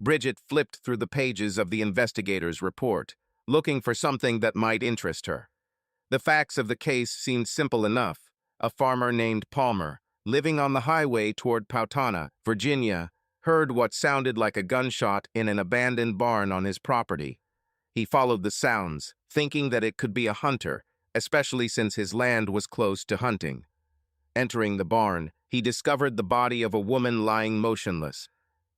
Bridget flipped through the pages of the investigator's report, looking for something that might interest her. The facts of the case seemed simple enough. A farmer named Palmer, living on the highway toward Powhatan, Virginia, heard what sounded like a gunshot in an abandoned barn on his property. He followed the sounds, thinking that it could be a hunter, especially since his land was close to hunting. Entering the barn, he discovered the body of a woman lying motionless.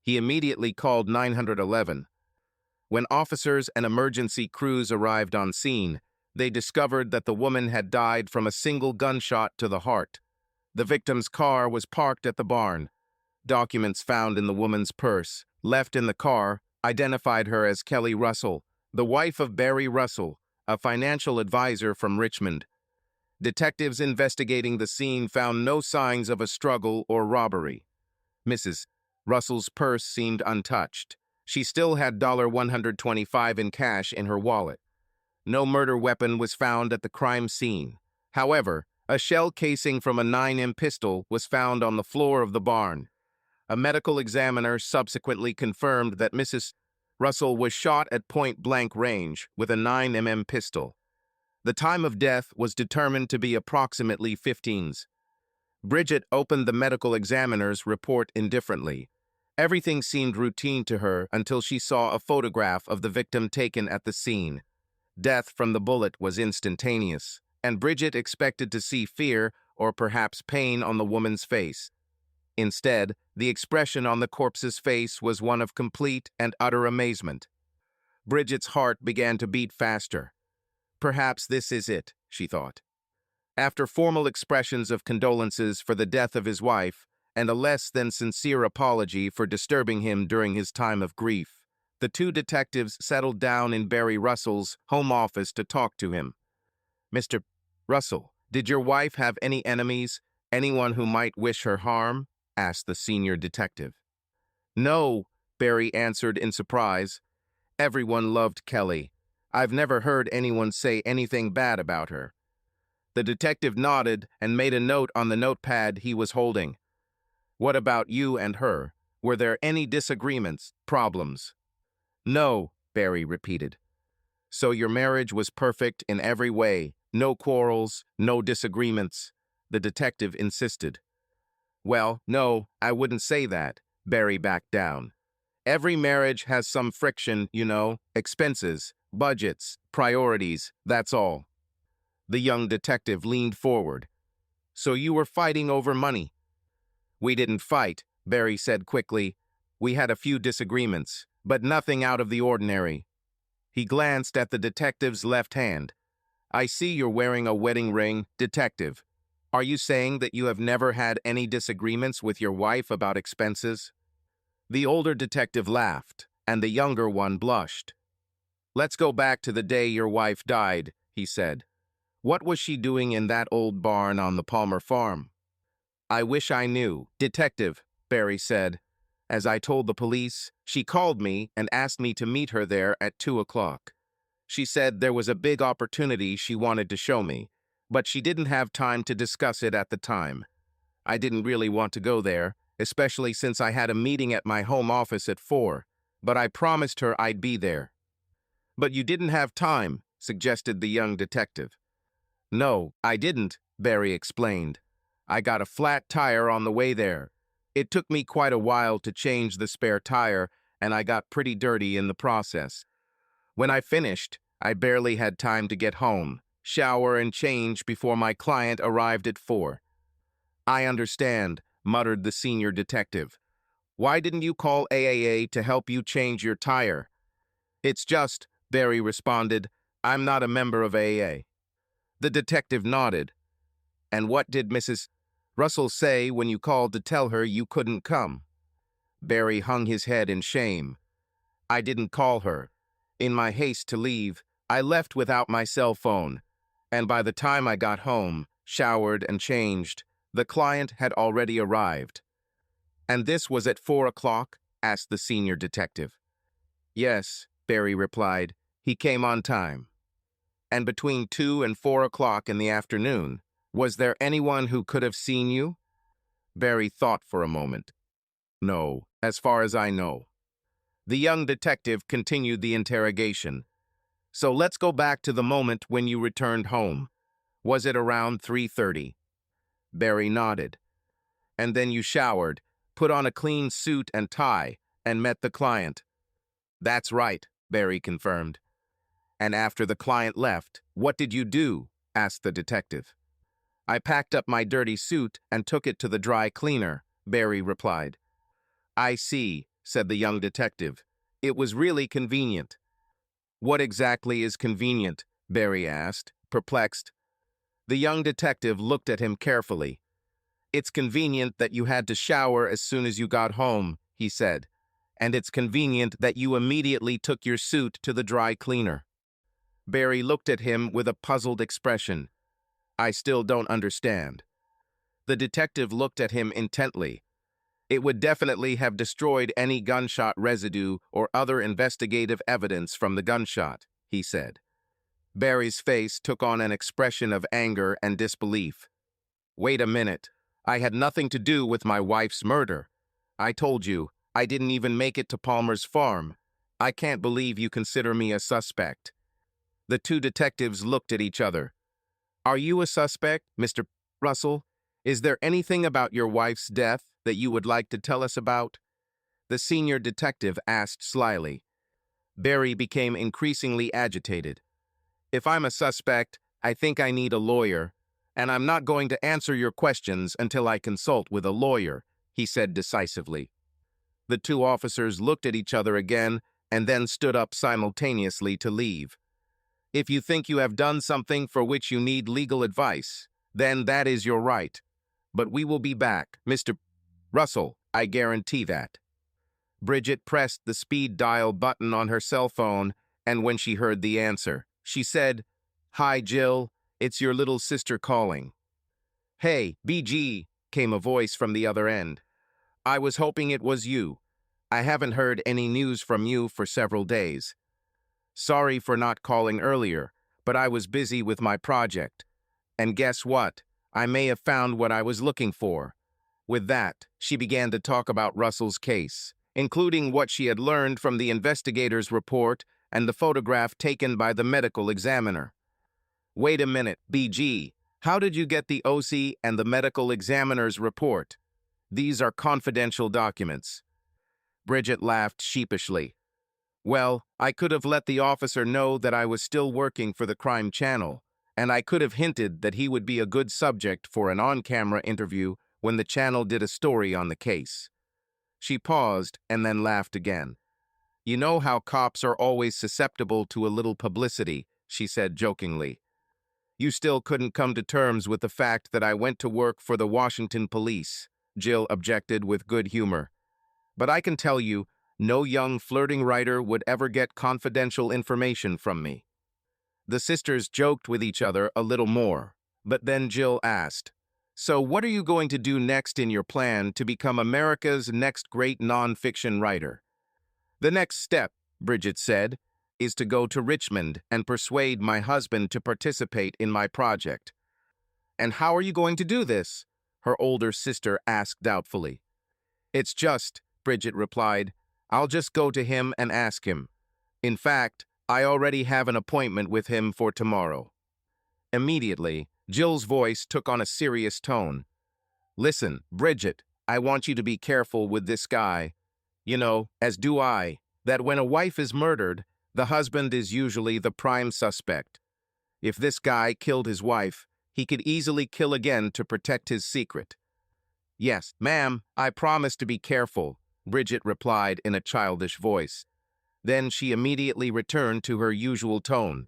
He immediately called 911. When officers and emergency crews arrived on scene, they discovered that the woman had died from a single gunshot to the heart. The victim's car was parked at the barn. Documents found in the woman's purse, left in the car, identified her as Kelly Russell, the wife of Barry Russell, a financial advisor from Richmond. Detectives investigating the scene found no signs of a struggle or robbery. Mrs. Russell's purse seemed untouched. She still had $125 in cash in her wallet. No murder weapon was found at the crime scene. However, a shell casing from a 9mm pistol was found on the floor of the barn. A medical examiner subsequently confirmed that Mrs. Russell was shot at point-blank range with a 9mm pistol. The time of death was determined to be approximately 15s. Bridget opened the medical examiner's report indifferently. Everything seemed routine to her until she saw a photograph of the victim taken at the scene. Death from the bullet was instantaneous, and Bridget expected to see fear or perhaps pain on the woman's face. Instead, the expression on the corpse's face was one of complete and utter amazement. Bridget's heart began to beat faster. Perhaps this is it, she thought. After formal expressions of condolences for the death of his wife and a less than sincere apology for disturbing him during his time of grief, the two detectives settled down in Barry Russell's home office to talk to him. "Mr. Russell, did your wife have any enemies, anyone who might wish her harm?" asked the senior detective. "No," Barry answered in surprise. "Everyone loved Kelly. I've never heard anyone say anything bad about her." The detective nodded and made a note on the notepad he was holding. "What about you and her? Were there any disagreements, problems?" "No," Barry repeated. "So your marriage was perfect in every way, no quarrels, no disagreements," the detective insisted. "Well, no, I wouldn't say that," Barry backed down. "Every marriage has some friction, you know, expenses, budgets, priorities, that's all." The young detective leaned forward. "So you were fighting over money?" "We didn't fight," Barry said quickly. "We had a few disagreements, but nothing out of the ordinary." He glanced at the detective's left hand. "I see you're wearing a wedding ring, detective. Are you saying that you have never had any disagreements with your wife about expenses?" The older detective laughed, and the younger one blushed. "Let's go back to the day your wife died," he said. "What was she doing in that old barn on the Palmer farm?" "I wish I knew, detective," Barry said. "As I told the police, she called me and asked me to meet her there at 2 o'clock. She said there was a big opportunity she wanted to show me, but she didn't have time to discuss it at the time. I didn't really want to go there, especially since I had a meeting at my home office at 4, but I promised her I'd be there." "But you didn't have time," suggested the young detective. "No, I didn't," Barry explained. "I got a flat tire on the way there. It took me quite a while to change the spare tire, and I got pretty dirty in the process. When I finished, I barely had time to get home, shower, and change before my client arrived at 4. "I understand," muttered the senior detective. "Why didn't you call AAA to help you change your tire?" "It's just," Barry responded, "I'm not a member of AAA." The detective nodded. "And what did Mrs. Russell say when you called to tell her you couldn't come?" Barry hung his head in shame. "I didn't call her. In my haste to leave, I left without my cell phone, and by the time I got home, showered and changed, the client had already arrived." "And this was at 4 o'clock?" asked the senior detective. "Yes," Barry replied. "He came on time." "And between 2 and 4 o'clock in the afternoon, was there anyone who could have seen you?" Barry thought for a moment. "No, as far as I know." The young detective continued the interrogation. So let's go back to the moment when you returned home. Was it around 3:30? Barry nodded. And then you showered, put on a clean suit and tie, and met the client. That's right, Barry confirmed. And after the client left, what did you do? Asked the detective. I packed up my dirty suit and took it to the dry cleaner, Barry replied. I see, said the young detective. It was really convenient. What exactly is convenient? Barry asked, perplexed. The young detective looked at him carefully. It's convenient that you had to shower as soon as you got home, he said. And it's convenient that you immediately took your suit to the dry cleaner. Barry looked at him with a puzzled expression. I still don't understand. The detective looked at him intently. It would definitely have destroyed any gunshot residue or other investigative evidence from the gunshot, he said. Barry's face took on an expression of anger and disbelief. Wait a minute. I had nothing to do with my wife's murder. I told you, I didn't even make it to Palmer's farm. I can't believe you consider me a suspect. The two detectives looked at each other. Are you a suspect, Mr. Russell? Is there anything about your wife's death that you would like to tell us about? The senior detective asked slyly. Barry became increasingly agitated. If I'm a suspect, I think I need a lawyer, and I'm not going to answer your questions until I consult with a lawyer, he said decisively. The two officers looked at each other again and then stood up simultaneously to leave. If you think you have done something for which you need legal advice, then that is your right. But we will be back, Mr. Russell, I guarantee that. Bridget pressed the speed dial button on her cell phone, and when she heard the answer, she said, Hi, Jill, it's your little sister calling. Hey, BG, came a voice from the other end. I was hoping it was you. I haven't heard any news from you for several days. Sorry for not calling earlier, but I was busy with my project. And guess what? I may have found what I was looking for. With that, she began to talk about Russell's case, including what she had learned from the investigator's report and the photograph taken by the medical examiner. Wait a minute, BG. How did you get the OC and the medical examiner's report? These are confidential documents. Bridget laughed sheepishly. Well, I could have let the officer know that I was still working for the crime channel, and I could have hinted that he would be a good subject for an on-camera interview when the channel did a story on the case. She paused and then laughed again. You know how cops are always susceptible to a little publicity, she said jokingly. You still couldn't come to terms with the fact that I went to work for the Washington police, Jill objected with good humor. But I can tell you, no young flirting writer would ever get confidential information from me. The sisters joked with each other a little more, but then Jill asked, So what are you going to do next in your plan to become America's next great nonfiction writer? The next step, Bridget said, is to go to Richmond and persuade my husband to participate in my project. And how are you going to do this? Her older sister asked doubtfully. It's just, Bridget replied, I'll just go to him and ask him. In fact, I already have an appointment with him for tomorrow. Immediately, Jill's voice took on a serious tone. Listen, Bridget, I want you to be careful with this guy. You know, as do I, that when a wife is murdered, the husband is usually the prime suspect. If this guy killed his wife, he could easily kill again to protect his secret. Yes, ma'am, I promise to be careful, Bridget replied in a childish voice. Then she immediately returned to her usual tone.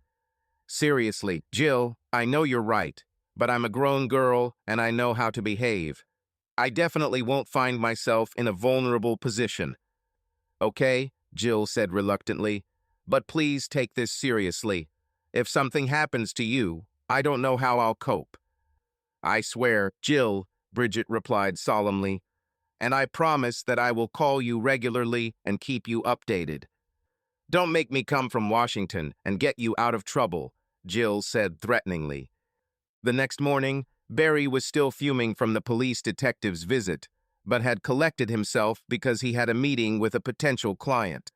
Seriously, Jill, I know you're right, but I'm a grown girl and I know how to behave. I definitely won't find myself in a vulnerable position. Okay, Jill said reluctantly, but please take this seriously. If something happens to you, I don't know how I'll cope. I swear, Jill, Bridget replied solemnly, and I promise that I will call you regularly and keep you updated. Don't make me come from Washington and get you out of trouble, Jill said threateningly. The next morning, Barry was still fuming from the police detective's visit, but had collected himself because he had a meeting with a potential client.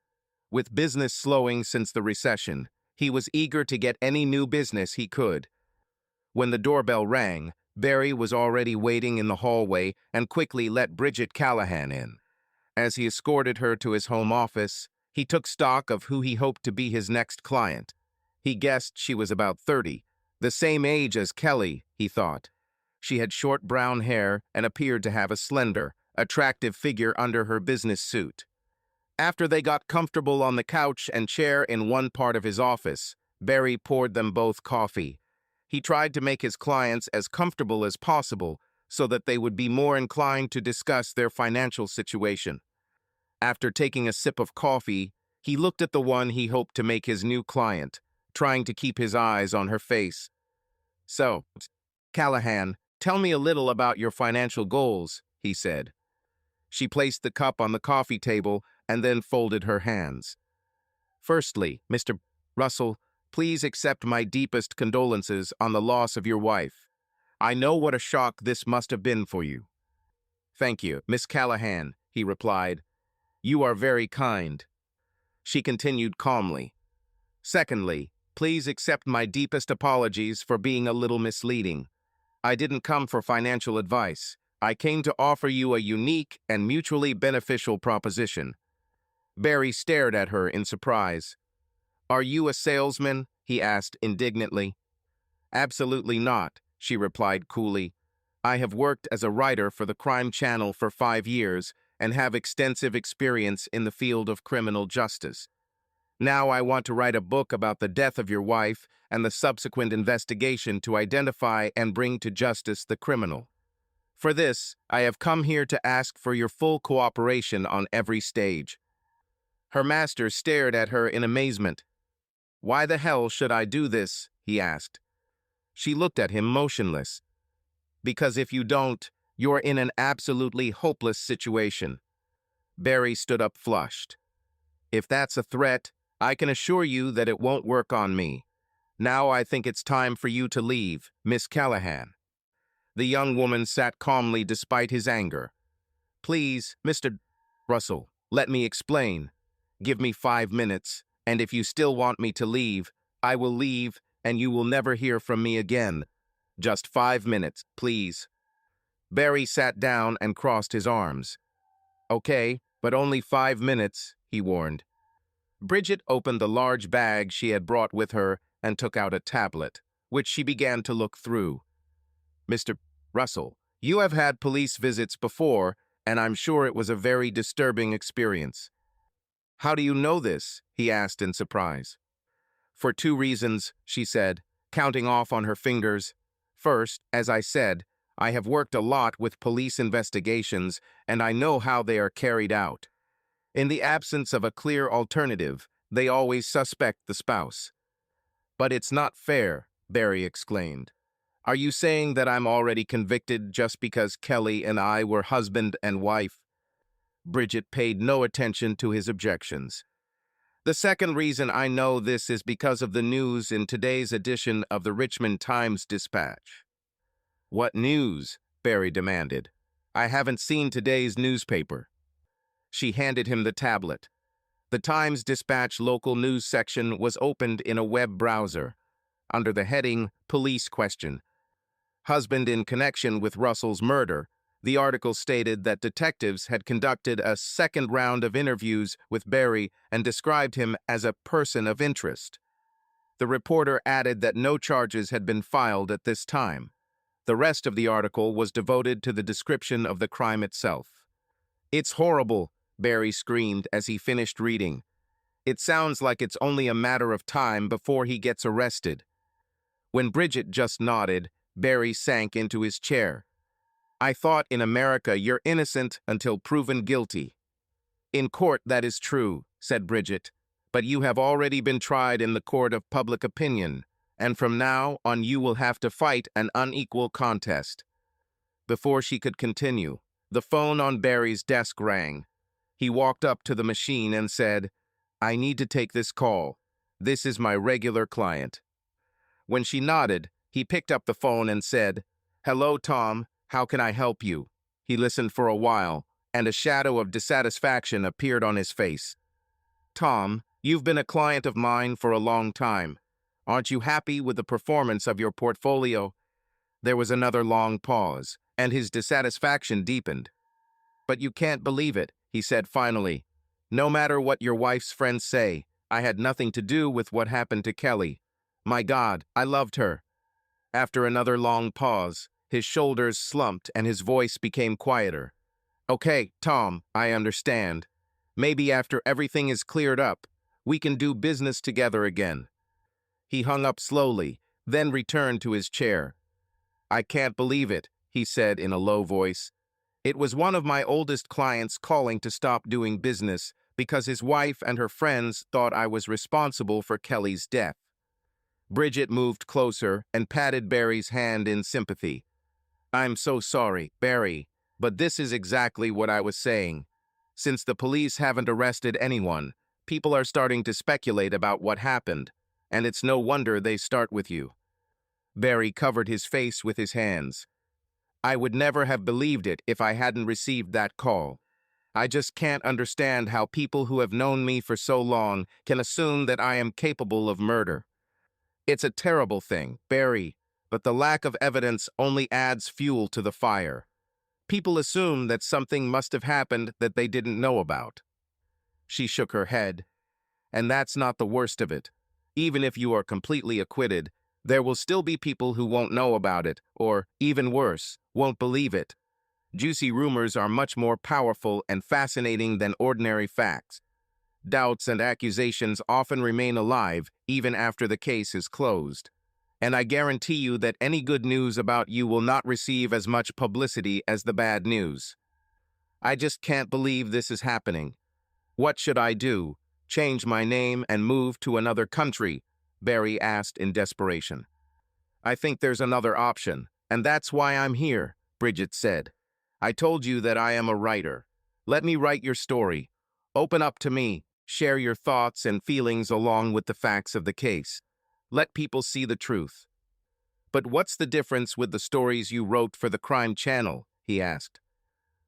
With business slowing since the recession, he was eager to get any new business he could. When the doorbell rang, Barry was already waiting in the hallway and quickly let Bridget Callahan in. As he escorted her to his home office, he took stock of who he hoped to be his next client. He guessed she was about 30, the same age as Kelly, he thought. She had short brown hair and appeared to have a slender, attractive figure under her business suit. After they got comfortable on the couch and chair in one part of his office, Barry poured them both coffee. He tried to make his clients as comfortable as possible so that they would be more inclined to discuss their financial situation. After taking a sip of coffee, he looked at the one he hoped to make his new client, trying to keep his eyes on her face. "So, Callahan, tell me a little about your financial goals," he said. She placed the cup on the coffee table and then folded her hands. "Firstly, Mr. Russell, please accept my deepest condolences on the loss of your wife. I know what a shock this must have been for you." "Thank you, Miss Callahan," he replied. "You are very kind." She continued calmly. "Secondly, please accept my deepest apologies for being a little misleading. I didn't come for financial advice. I came to offer you a unique and mutually beneficial proposition." Barry stared at her in surprise. "Are you a salesman?" he asked indignantly. "Absolutely not," she replied coolly. "I have worked as a writer for the Crime Channel for 5 years and have extensive experience in the field of criminal justice. Now I want to write a book about the death of your wife and the subsequent investigation to identify and bring to justice the criminal. For this, I have come here to ask for your full cooperation on every stage." Her master stared at her in amazement. "Why the hell should I do this?" he asked. She looked at him motionless. "Because if you don't, you're in an absolutely hopeless situation." Barry stood up flushed. "If that's a threat, I can assure you that it won't work on me. Now I think it's time for you to leave, Miss Callahan." The young woman sat calmly despite his anger. "Please, Mr. Russell, let me explain. Give me 5 minutes, and if you still want me to leave, I will leave, and you will never hear from me again. Just 5 minutes, please." Barry sat down and crossed his arms. "Okay, but only 5 minutes," he warned. Bridget opened the large bag she had brought with her and took out a tablet, which she began to look through. "Mr. Russell, you have had police visits before, and I'm sure it was a very disturbing experience." "How do you know this?" he asked in surprise. "For 2 reasons," she said, counting off on her fingers. "First, as I said, I have worked a lot with police investigations, and I know how they are carried out. In the absence of a clear alternative, they always suspect the spouse." "But it's not fair," Barry exclaimed. "Are you saying that I'm already convicted just because Kelly and I were husband and wife?" Bridget paid no attention to his objections. "The second reason I know this is because of the news in today's edition of the Richmond Times-Dispatch." "What news?" Barry demanded. "I haven't seen today's newspaper." She handed him the tablet. The Times-Dispatch local news section was opened in a web browser. Under the heading, Police Question, Husband in connection with Russell's murder, the article stated that detectives had conducted a second round of interviews with Barry and described him as a person of interest. The reporter added that no charges had been filed at this time. The rest of the article was devoted to the description of the crime itself. "It's horrible," Barry screamed as he finished reading. "It sounds like it's only a matter of time before he gets arrested." When Bridget just nodded, Barry sank into his chair. "I thought in America you're innocent until proven guilty." "In court, that is true," said Bridget, "but you have already been tried in the court of public opinion, and from now on you will have to fight an unequal contest." Before she could continue, the phone on Barry's desk rang. He walked up to the machine and said, "I need to take this call. This is my regular client." When she nodded, he picked up the phone and said, "Hello, Tom. How can I help you?" He listened for a while, and a shadow of dissatisfaction appeared on his face. Tom, you've been a client of mine for a long time. Aren't you happy with the performance of your portfolio? There was another long pause, and his dissatisfaction deepened. But you can't believe it, he said finally. No matter what your wife's friends say, I had nothing to do with what happened to Kelly. My God, I loved her. After another long pause, his shoulders slumped and his voice became quieter. Okay, Tom, I understand. Maybe after everything is cleared up, we can do business together again. He hung up slowly, then returned to his chair. I can't believe it, he said in a low voice. It was one of my oldest clients calling to stop doing business because his wife and her friends thought I was responsible for Kelly's death. Bridget moved closer and patted Barry's hand in sympathy. I'm so sorry, Barry, but this is exactly what I was saying. Since the police haven't arrested anyone, people are starting to speculate about what happened, and it's no wonder they start with you. Barry covered his face with his hands. I would never have believed it if I hadn't received that call. I just can't understand how people who have known me for so long can assume that I am capable of murder. It's a terrible thing, Barry, but the lack of evidence only adds fuel to the fire. People assume that something must have happened that they didn't know about. She shook her head. And that's not the worst of it. Even if you are completely acquitted, there will still be people who won't know about it, or, even worse, won't believe it. Juicy rumors are much more powerful and fascinating than ordinary facts. Doubts and accusations often remain alive even after the case is closed. And I guarantee you that any good news about you will not receive as much publicity as the bad news. I just can't believe this is happening. What should I do? Change my name and move to another country? Barry asked in desperation. I think there's another option, and that's why I'm here, Bridget said. I told you that I am a writer. Let me write your story. Open up to me. Share your thoughts and feelings along with the facts of the case. Let people see the truth. But what's the difference with the stories you wrote for the Crime Channel? He asked.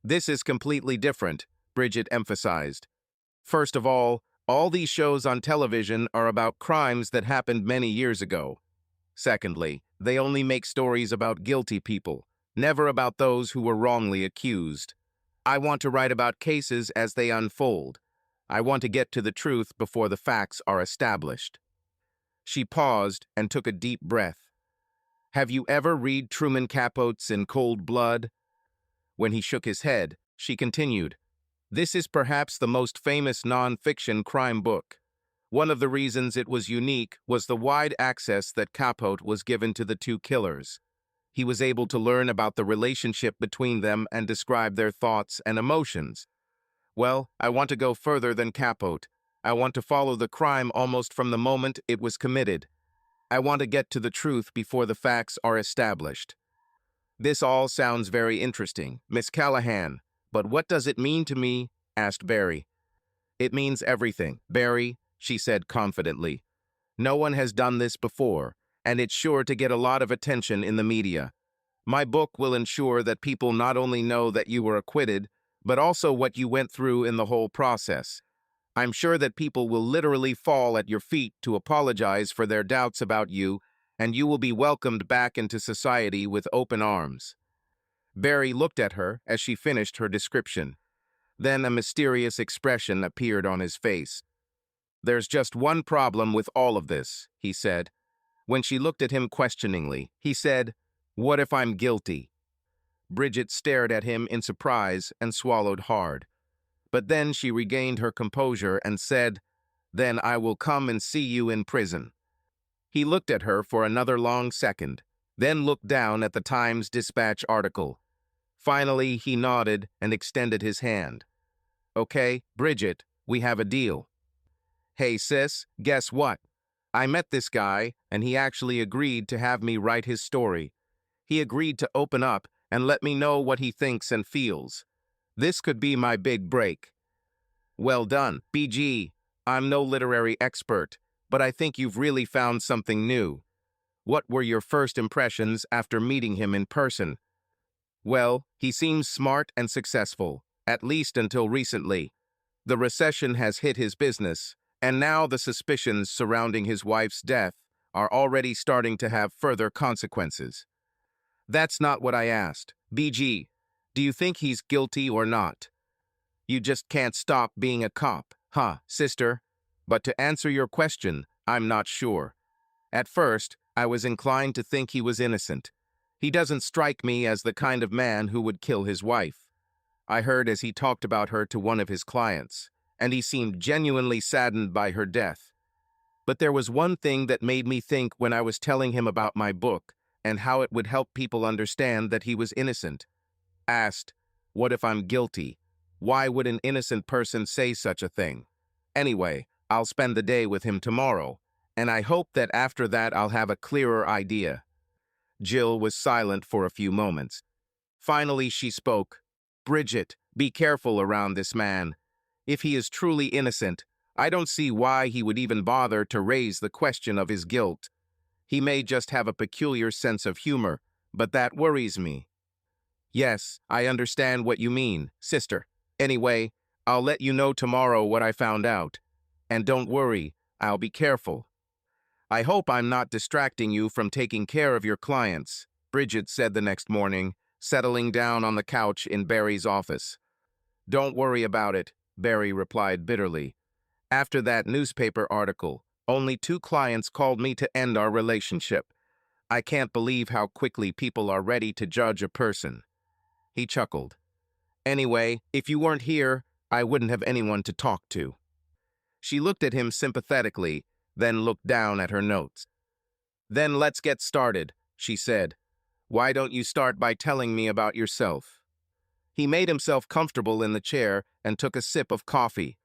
This is completely different, Bridget emphasized. First of all these shows on television are about crimes that happened many years ago. Secondly, they only make stories about guilty people, never about those who were wrongly accused. I want to write about cases as they unfold. I want to get to the truth before the facts are established. She paused and took a deep breath. Have you ever read Truman Capote's In Cold Blood? When he shook his head, she continued, This is perhaps the most famous non-fiction crime book. One of the reasons it was unique was the wide access that Capote was given to the two killers. He was able to learn about the relationship between them and describe their thoughts and emotions. Well, I want to go further than Capote. I want to follow the crime almost from the moment it was committed. I want to get to the truth before the facts are established. This all sounds very interesting, Miss Callahan, but what does it mean to me? Asked Barry. It means everything, Barry, she said confidently. No one has done this before, and it's sure to get a lot of attention in the media. My book will ensure that people not only know that you were acquitted, but also what you went through in the whole process. I'm sure that people will literally fall at your feet to apologize for their doubts about you, and you will be welcomed back into society with open arms. Barry looked at her as she finished her description. Then a mysterious expression appeared on his face. There's just one problem with all of this, he said. When she looked at him questioningly, he said, What if I'm guilty? Bridget stared at him in surprise and swallowed hard. But then she regained her composure and said, Then I will come and see you in prison. He looked at her for another long second, then looked down at the Times-Dispatch article. Finally, he nodded and extended his hand. Okay, Bridget, we have a deal. Hey, sis, guess what? I met this guy, and he actually agreed to have me write his story. He agreed to open up and let me know what he thinks and feels. This could be my big break. Well done, BG. I'm no literary expert, but I think you've really found something new. What were your first impressions after meeting him in person? Well, he seems smart and successful, at least until recently. The recession has hit his business, And now the suspicions surrounding his wife's death are already starting to have further consequences. That's not what I asked. BG, do you think he's guilty or not? You just can't stop being a cop, huh, sister? But to answer your question, I'm not sure. At first, I was inclined to think he was innocent. He doesn't strike me as the kind of man who would kill his wife. I heard as he talked about her to one of his clients, and he seemed genuinely saddened by her death. But there was one thing that made me think when I was telling him about my book and how it would help people understand that he was innocent. Asked, what if I'm guilty? Why would an innocent person say such a thing? Anyway, I'll spend the day with him tomorrow, and I hope that after that I'll have a clearer idea. Jill was silent for a few moments. Finally, she spoke. Bridget, be careful around this man. If he is truly innocent, I don't see why he would even bother to raise the question of his guilt. He may just have a peculiar sense of humor, but that worries me. Yes, I understand what you mean, sister. Anyway, I'll let you know tomorrow what I found out. And don't worry, I'll be careful. I hope I'm not distracting you from taking care of your clients, Bridget said the next morning, settling down on the couch in Barry's office. Don't worry about it, Barry replied bitterly. After that newspaper article, only 2 clients called me to end our relationship. I can't believe how quickly people are ready to judge a person. He chuckled. Anyway, if you weren't here, I wouldn't have anyone to talk to. She looked at him sympathetically, then looked down at her notes. Then let's get started, she said. Why don't you start by telling me about yourself? He made himself comfortable in the chair and took a sip of coffee.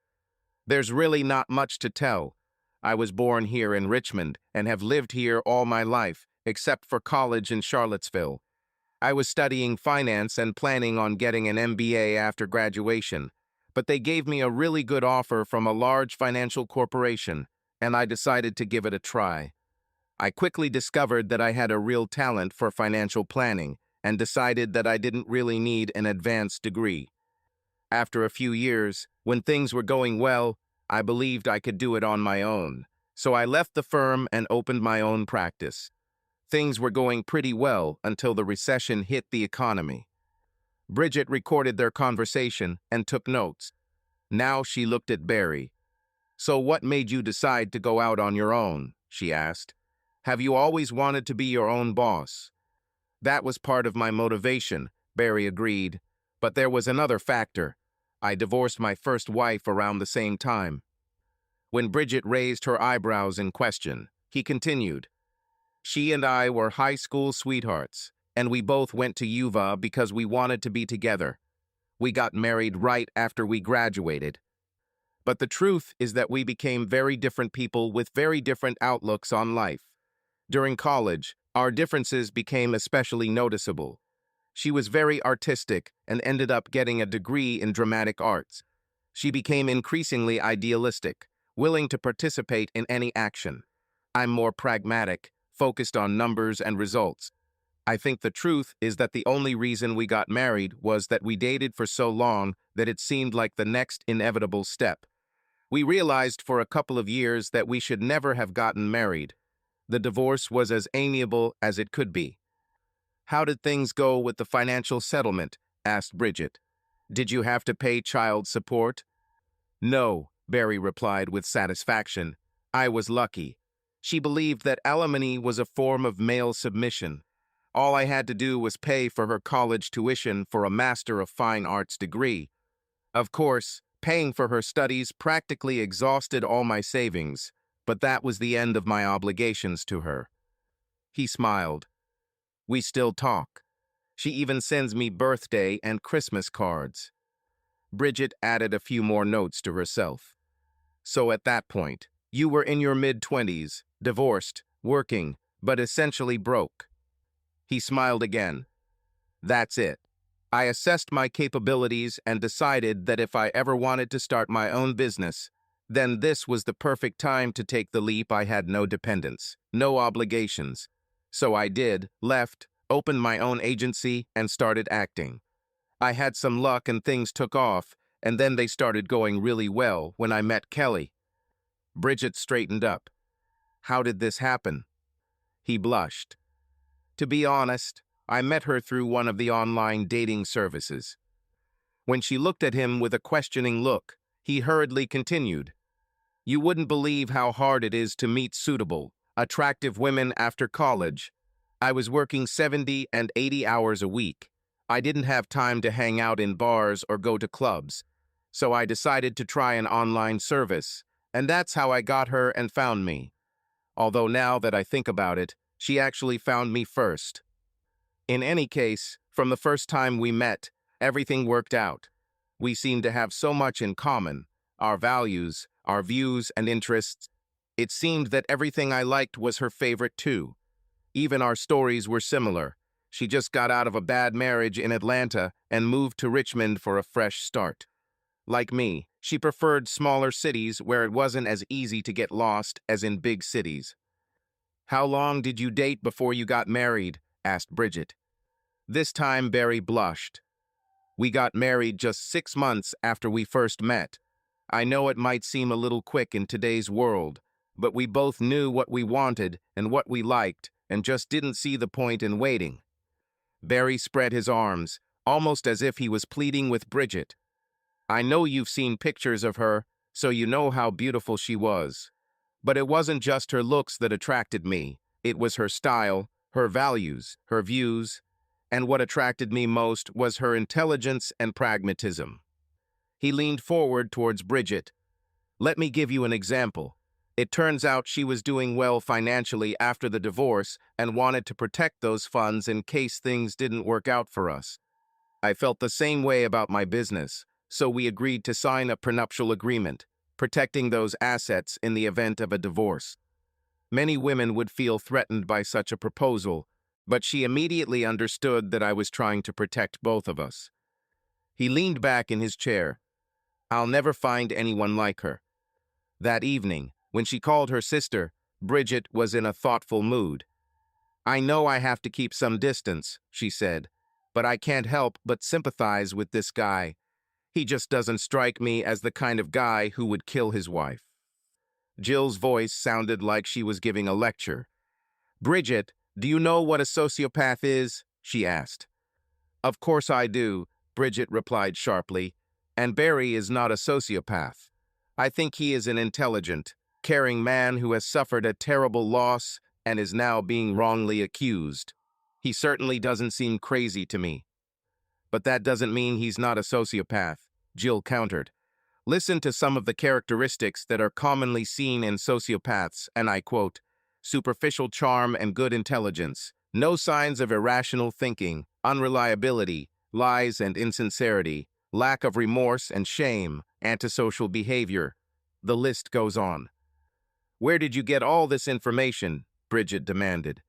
There's really not much to tell. I was born here in Richmond and have lived here all my life, except for college in Charlottesville. I was studying finance and planning on getting an MBA after graduation, but they gave me a really good offer from a large financial corporation, and I decided to give it a try. I quickly discovered that I had a real talent for financial planning and decided that I didn't really need an advanced degree. After a few years, when things were going well, I believed I could do it on my own, so I left the firm and opened my own practice. Things were going pretty well until the recession hit the economy. Bridget recorded their conversation and took notes. Now she looked at Barry. So what made you decide to go out on your own? She asked. Have you always wanted to be your own boss? That was part of my motivation, Barry agreed. But there was another factor. I divorced my first wife around the same time. When Bridget raised her eyebrows in question, he continued. She and I were high school sweethearts, and we both went to UVA because we wanted to be together. We got married right after we graduated. But the truth is that we became very different people with very different outlooks on life. During college, our differences became especially noticeable. She was very artistic and ended up getting a degree in dramatic arts. She became increasingly idealistic, willing to participate in any action. I'm more pragmatic, focused on numbers and results. I think the truth is that the only reason we got married was that we dated for so long that it seemed like the next inevitable step. We realized for a couple of years that we should never have gotten married. The divorce was as amiable as it could be. How did things go with the financial settlement? Asked Bridget. Did you have to pay child support? No, Barry replied with satisfaction. I was lucky. She believed that alimony was a form of male submission. All I had to do was pay for her college tuition for a Master of Fine Arts degree. Of course, paying for her studies practically exhausted all my savings, but that was the end of my obligations to her. He smiled. We still talk. She even sends me birthday and Christmas cards. Bridget added a few more notes to herself. So at that point, you were in your mid-20s, divorced, working, but essentially broke. He smiled again. That's it. I assessed my capabilities and decided that if I ever wanted to start my own business, then this was the perfect time to take the leap. I had no dependents, no obligations. So I did, left, opened my own agency, and started acting. I had some luck and things took off, and then they started going really well when I met Kelly. Bridget straightened up. How did this happen? He blushed. To be honest, I met her through one of the online dating services. When she looked at him with a questioning look, he hurriedly continued. You wouldn't believe how hard it is to meet suitable, attractive women after college. I was working 70 and 80 hours a week. I didn't have time to hang out in bars or go to clubs, so I decided to try an online service, and that's how I got her and found me. Although now that I think about it, she actually found me first. In any case, from the first time we met, everything worked out. We seemed to have so much in common, our values, our views and interests. It seemed that everything I liked was her favorite too. Even our stories were similar. She just got out of a bad marriage in Atlanta and moved to Richmond for a fresh start. Like me, she preferred smaller cities where it wasn't as easy to get lost as in big cities. How long did you date before you got married? Asked Bridget. This time Barry blushed. We got married just 6 months after we first met. I know it might seem a little quick in today's world, but we both knew what we wanted and what we liked and just didn't see the point in waiting. Barry spread his arms, almost as if he was pleading with Bridget. I know you've seen pictures of her, so you know how beautiful she was. But it wasn't just her looks that attracted me. It was her style, her values, her views, and what attracted me most was her intelligence and pragmatism. He leaned forward towards Bridget. Let me give you an example. It turns out she was doing well financially after the divorce and wanted to protect those funds in case things didn't work out for us. I felt the same way about my business, so we agreed to sign a prenuptial agreement, protecting those assets in the event of a divorce. Many women would feel threatened by such a proposal, but she immediately understood that I was trying to protect both of us. He leaned back in his chair. I'll never find anyone like her. That evening, when she called her sister, Bridget was in a thoughtful mood. I know I have to keep some distance, she said, but I can't help but sympathize with this guy. He just doesn't strike me as the kind of guy who would kill his wife. Jill's voice sounded like she was giving a lecture. Bridget, do you know what a sociopath is? She asked. Of course I do, Bridget replied sharply, and Barry is not a sociopath. I think he is an intelligent, caring man who has suffered a terrible loss and is now being wrongly accused. He certainly doesn't seem crazy to me. But that doesn't mean he's not a sociopath, Jill countered. Listen to some of the characteristics that are commonly seen in sociopaths, and I quote, superficial charm and good intelligence, no signs of irrational thinking, unreliability, lies and insincerity, lack of remorse and shame, antisocial behavior. The list goes on. Where did you get all this information? Bridget demanded.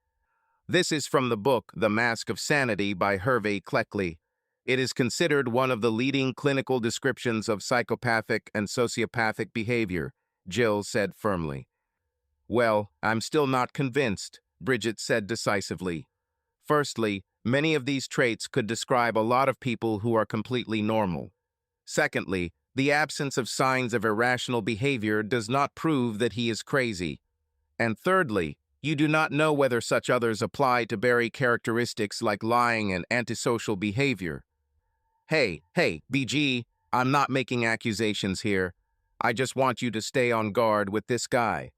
This is from the book The Mask of Sanity by Hervé Cleckley. It is considered one of the leading clinical descriptions of psychopathic and sociopathic behavior, Jill said firmly. Well, I'm still not convinced, Bridget said decisively. Firstly, many of these traits could describe a lot of people who are completely normal. Secondly, the absence of signs of irrational behavior does not prove that he is crazy. And thirdly, you do not know whether such others apply to Barry characteristics like lying and antisocial behavior. Hey, BG, I'm not making accusations here. I just want you to stay on guard with this guy.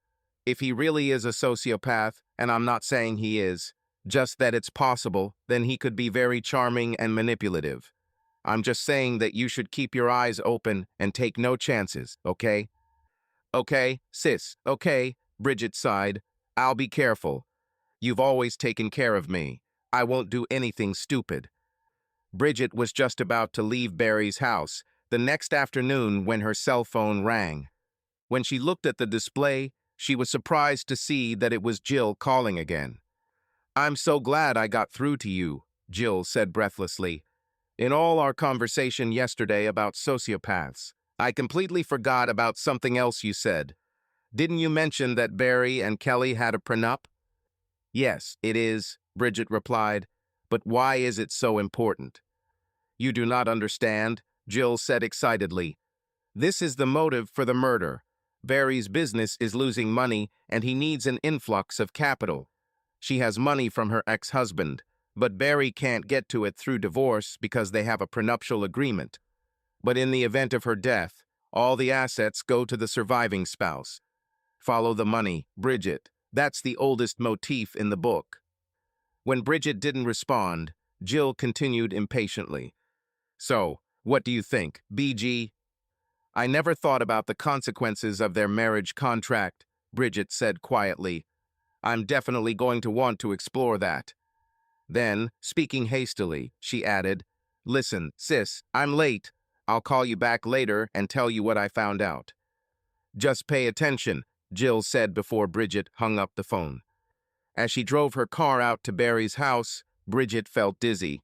If he really is a sociopath, and I'm not saying he is, just that it's possible, then he could be very charming and manipulative. I'm just saying that you should keep your eyes open and take no chances, okay? Okay, sis, okay, Bridget sighed. I'll be careful. You've always taken care of me. I won't do anything stupid. Bridget was just about to leave Barry's house the next afternoon when her cell phone rang. When she looked at the display, she was surprised to see that it was Jill calling again. I'm so glad I got through to you, Jill said breathlessly. In all our conversation yesterday about sociopaths, I completely forgot about something else you said. Didn't you mention that Barry and Kelly had a prenup? Yes, it is, Bridget replied. But why is it so important? You do not understand, Jill said excitedly. This is the motive for the murder. Barry's business is losing money and he needs an influx of capital. She has money from her ex-husband, but Barry can't get to it through divorce because they have a prenuptial agreement. But in the event of her death, all the assets go to the surviving spouse. Follow the money, Bridget. That's the oldest motif in the book. When Bridget didn't respond, Jill continued impatiently. So, what do you think, BG? I never thought about the consequences of their marriage contract, Bridget said quietly. I'm definitely going to want to explore that. Then, speaking hastily, she added, Listen, sis, I'm late. I'll call you back later and tell you what I found out. Just pay attention, Jill said before Bridget hung up the phone. As she drove her car out to Barry's house, Bridget felt dizzy.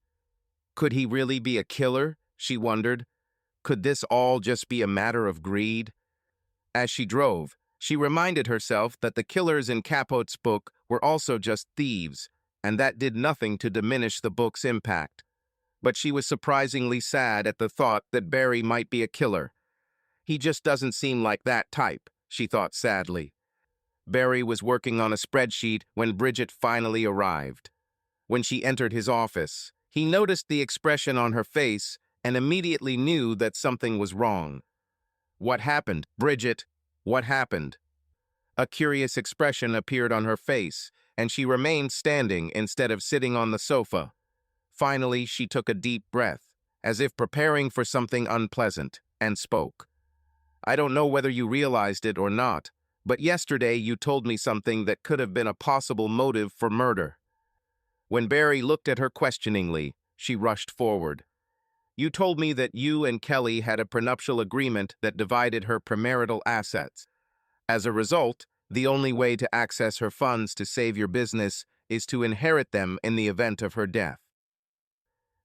Could he really be a killer? She wondered. Could this all just be a matter of greed? As she drove, she reminded herself that the killers in Capote's book were also just thieves, and that did nothing to diminish the book's impact. But she was surprisingly sad at the thought that Barry might be a killer. He just doesn't seem like that type, she thought sadly. Barry was working on a spreadsheet when Bridget finally arrived. When she entered his office, he noticed the expression on her face and immediately knew that something was wrong. What happened, Bridget? What happened? A curious expression appeared on her face, and she remained standing instead of sitting on the sofa. Finally, she took a deep breath, as if preparing for something unpleasant, and spoke. I don't know whether you realized it or not, but yesterday you told me something that could have been a possible motive for murder. When Barry looked at her questioningly, she rushed forward. You told me that you and Kelly had a prenuptial agreement that divided her premarital assets. As a result, the only way to access her funds to save your business is to inherit them in the event of her death.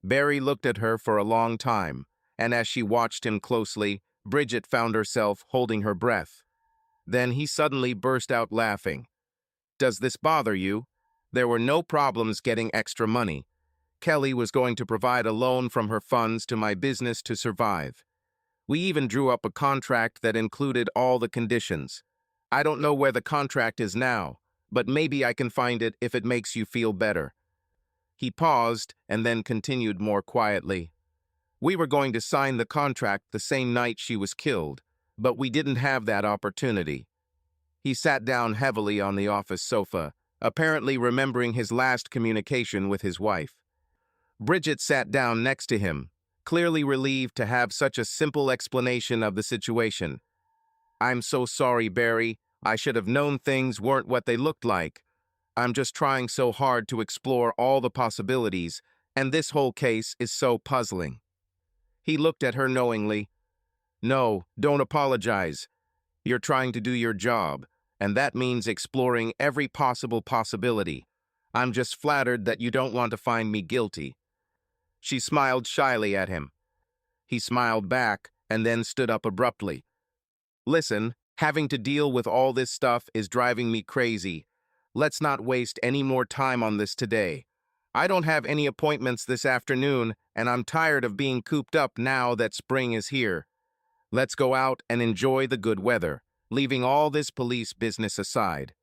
Barry looked at her for a long time, and as she watched him closely, Bridget found herself holding her breath. Then he suddenly burst out laughing. Does this bother you? There were no problems getting extra money. Kelly was going to provide a loan from her funds to my business to survive. We even drew up a contract that included all the conditions. I don't know where the contract is now, but maybe I can find it if it makes you feel better. He paused and then continued more quietly. We were going to sign the contract the same night she was killed, but we didn't have that opportunity. He sat down heavily on the office sofa, apparently remembering his last communication with his wife. Bridget sat down next to him, clearly relieved to have such a simple explanation of the situation. I'm so sorry, Barry. I should have known things weren't what they looked like. I'm just trying so hard to explore all the possibilities, and this whole case is so puzzling. He looked at her knowingly. No, don't apologize. You're trying to do your job, and that means exploring every possible possibility. I'm just flattered that you don't want to find me guilty. She smiled shyly at him. He smiled back and then stood up abruptly. Listen, having to deal with all this stuff is driving me crazy. Let's not waste any more time on this today. I don't have any appointments this afternoon, and I'm tired of being cooped up now that spring is here. Let's go out and enjoy the good weather, leaving all this police business aside.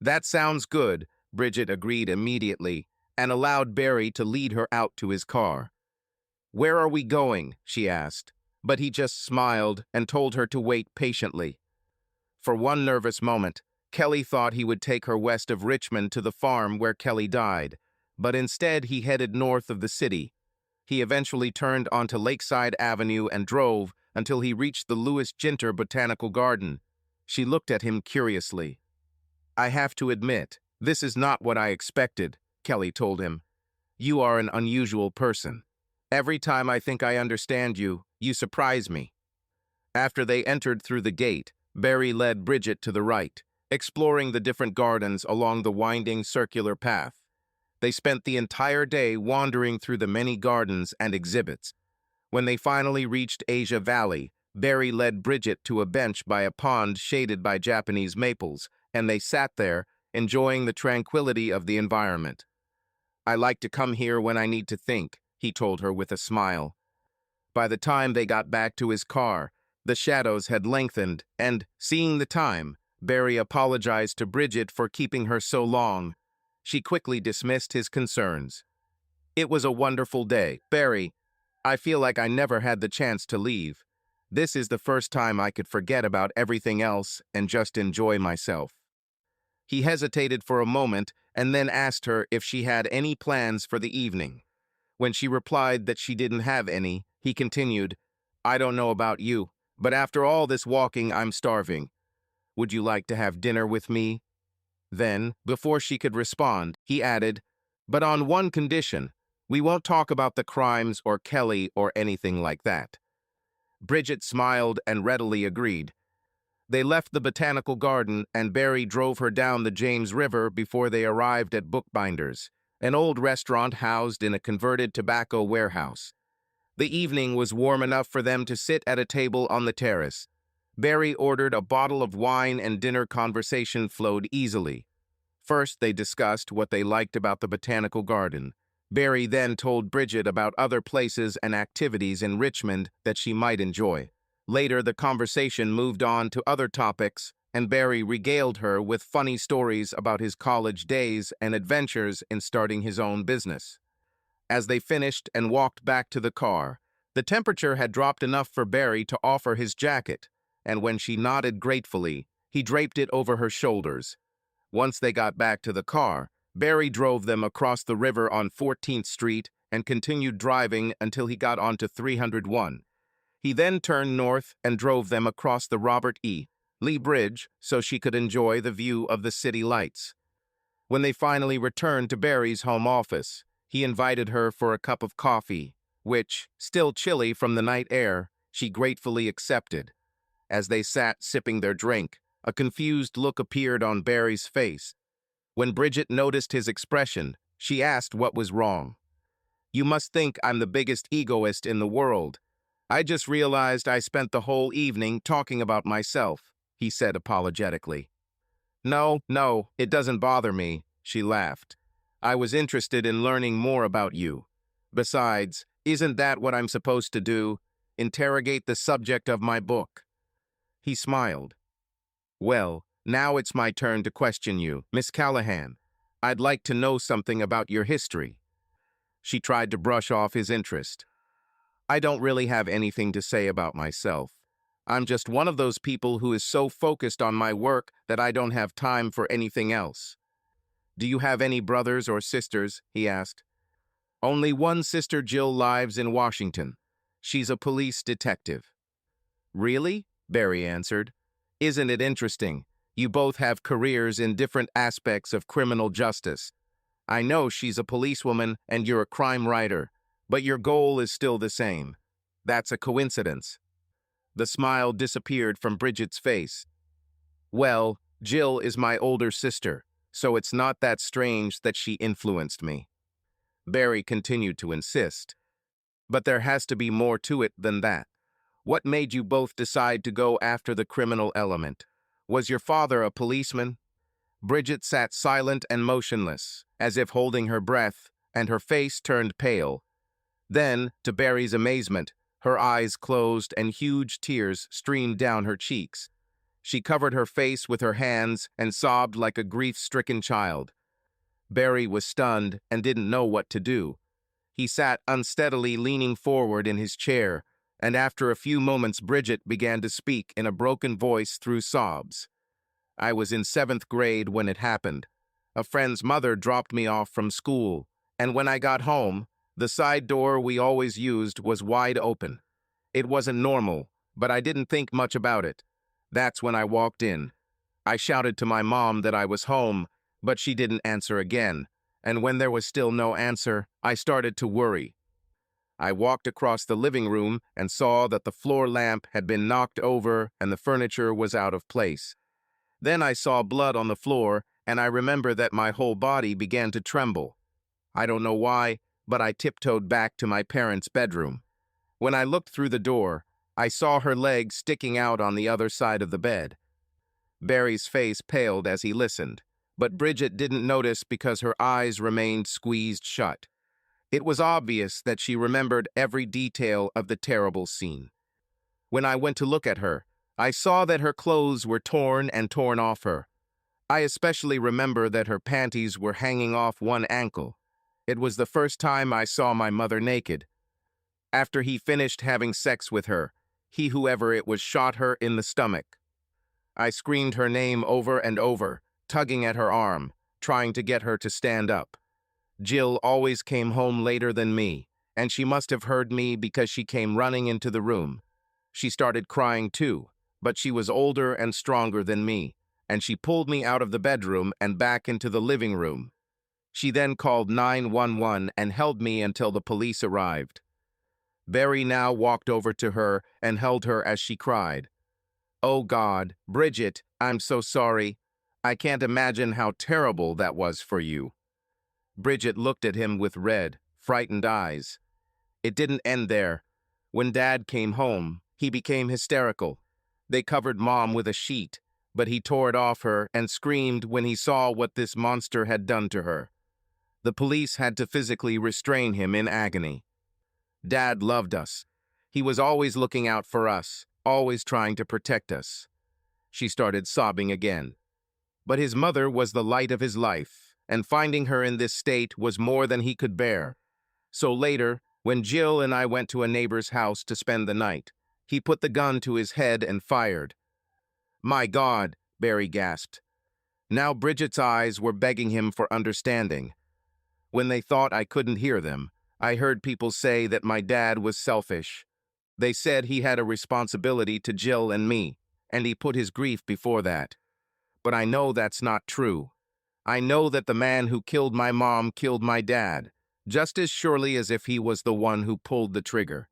That sounds good, Bridget agreed immediately, and allowed Barry to lead her out to his car. Where are we going? She asked, but he just smiled and told her to wait patiently. For one nervous moment, Kelly thought he would take her west of Richmond to the farm where Kelly died, but instead he headed north of the city. He eventually turned onto Lakeside Avenue and drove until he reached the Louis Ginter Botanical Garden. She looked at him curiously. I have to admit, this is not what I expected, Kelly told him. You are an unusual person. Every time I think I understand you, you surprise me. After they entered through the gate, Barry led Bridget to the right, exploring the different gardens along the winding circular path. They spent the entire day wandering through the many gardens and exhibits. When they finally reached Asia Valley, Barry led Bridget to a bench by a pond shaded by Japanese maples, and they sat there, enjoying the tranquility of the environment. I like to come here when I need to think, he told her with a smile. By the time they got back to his car, The shadows had lengthened, and, seeing the time, Barry apologized to Bridget for keeping her so long. She quickly dismissed his concerns. It was a wonderful day. Barry, I feel like I never had the chance to leave. This is the first time I could forget about everything else and just enjoy myself. He hesitated for a moment and then asked her if she had any plans for the evening. When she replied that she didn't have any, he continued, I don't know about you, but after all this walking, I'm starving. Would you like to have dinner with me? Then, before she could respond, he added, but on one condition, we won't talk about the crimes or Kelly or anything like that. Bridget smiled and readily agreed. They left the botanical garden and Barry drove her down the James River before they arrived at Bookbinder's, an old restaurant housed in a converted tobacco warehouse. The evening was warm enough for them to sit at a table on the terrace. Barry ordered a bottle of wine and dinner conversation flowed easily. First, they discussed what they liked about the botanical garden. Barry then told Bridget about other places and activities in Richmond that she might enjoy. Later, the conversation moved on to other topics, and Barry regaled her with funny stories about his college days and adventures in starting his own business. As they finished and walked back to the car, the temperature had dropped enough for Barry to offer his jacket, and when she nodded gratefully, he draped it over her shoulders. Once they got back to the car, Barry drove them across the river on 14th Street and continued driving until he got onto 301. He then turned north and drove them across the Robert E. Lee Bridge so she could enjoy the view of the city lights. When they finally returned to Barry's home office, he invited her for a cup of coffee, which, still chilly from the night air, she gratefully accepted. As they sat sipping their drink, a confused look appeared on Barry's face. When Bridget noticed his expression, she asked what was wrong. You must think I'm the biggest egoist in the world. I just realized I spent the whole evening talking about myself, he said apologetically. No, it doesn't bother me, she laughed. I was interested in learning more about you. Besides, isn't that what I'm supposed to do? Interrogate the subject of my book. He smiled. Well, now it's my turn to question you, Miss Callahan. I'd like to know something about your history. She tried to brush off his interest. I don't really have anything to say about myself. I'm just one of those people who is so focused on my work that I don't have time for anything else. Do you have any brothers or sisters? He asked. Only one sister, Jill, lives in Washington. She's a police detective. Really? Barry answered. Isn't it interesting? You both have careers in different aspects of criminal justice. I know she's a policewoman and you're a crime writer, but your goal is still the same. That's a coincidence. The smile disappeared from Bridget's face. Well, Jill is my older sister, so it's not that strange that she influenced me. Barry continued to insist. But there has to be more to it than that. What made you both decide to go after the criminal element? Was your father a policeman? Bridget sat silent and motionless, as if holding her breath, and her face turned pale. Then, to Barry's amazement, her eyes closed and huge tears streamed down her cheeks. She covered her face with her hands and sobbed like a grief-stricken child. Barry was stunned and didn't know what to do. He sat unsteadily leaning forward in his chair, and after a few moments Bridget began to speak in a broken voice through sobs. I was in 7th grade when it happened. A friend's mother dropped me off from school, and when I got home, the side door we always used was wide open. It wasn't normal, but I didn't think much about it. That's when I walked in. I shouted to my mom that I was home, but she didn't answer again, and when there was still no answer, I started to worry. I walked across the living room and saw that the floor lamp had been knocked over and the furniture was out of place. Then I saw blood on the floor, and I remember that my whole body began to tremble. I don't know why, but I tiptoed back to my parents' bedroom. When I looked through the door, I saw her legs sticking out on the other side of the bed. Barry's face paled as he listened, but Bridget didn't notice because her eyes remained squeezed shut. It was obvious that she remembered every detail of the terrible scene. When I went to look at her, I saw that her clothes were torn and torn off her. I especially remember that her panties were hanging off one ankle. It was the first time I saw my mother naked. After he finished having sex with her, he, whoever it was, shot her in the stomach. I screamed her name over and over, tugging at her arm, trying to get her to stand up. Jill always came home later than me, and she must have heard me because she came running into the room. She started crying too, but she was older and stronger than me, and she pulled me out of the bedroom and back into the living room. She then called 911 and held me until the police arrived. Barry now walked over to her and held her as she cried. "Oh God, Bridget, I'm so sorry. I can't imagine how terrible that was for you." Bridget looked at him with red, frightened eyes. It didn't end there. When Dad came home, he became hysterical. They covered Mom with a sheet, but he tore it off her and screamed when he saw what this monster had done to her. The police had to physically restrain him in agony. Dad loved us. He was always looking out for us, always trying to protect us. She started sobbing again. But his mother was the light of his life, and finding her in this state was more than he could bear. So later, when Jill and I went to a neighbor's house to spend the night, he put the gun to his head and fired. "My God," Barry gasped. Now Bridget's eyes were begging him for understanding. When they thought I couldn't hear them, I heard people say that my dad was selfish. They said he had a responsibility to Jill and me, and he put his grief before that. But I know that's not true. I know that the man who killed my mom killed my dad, just as surely as if he was the one who pulled the trigger.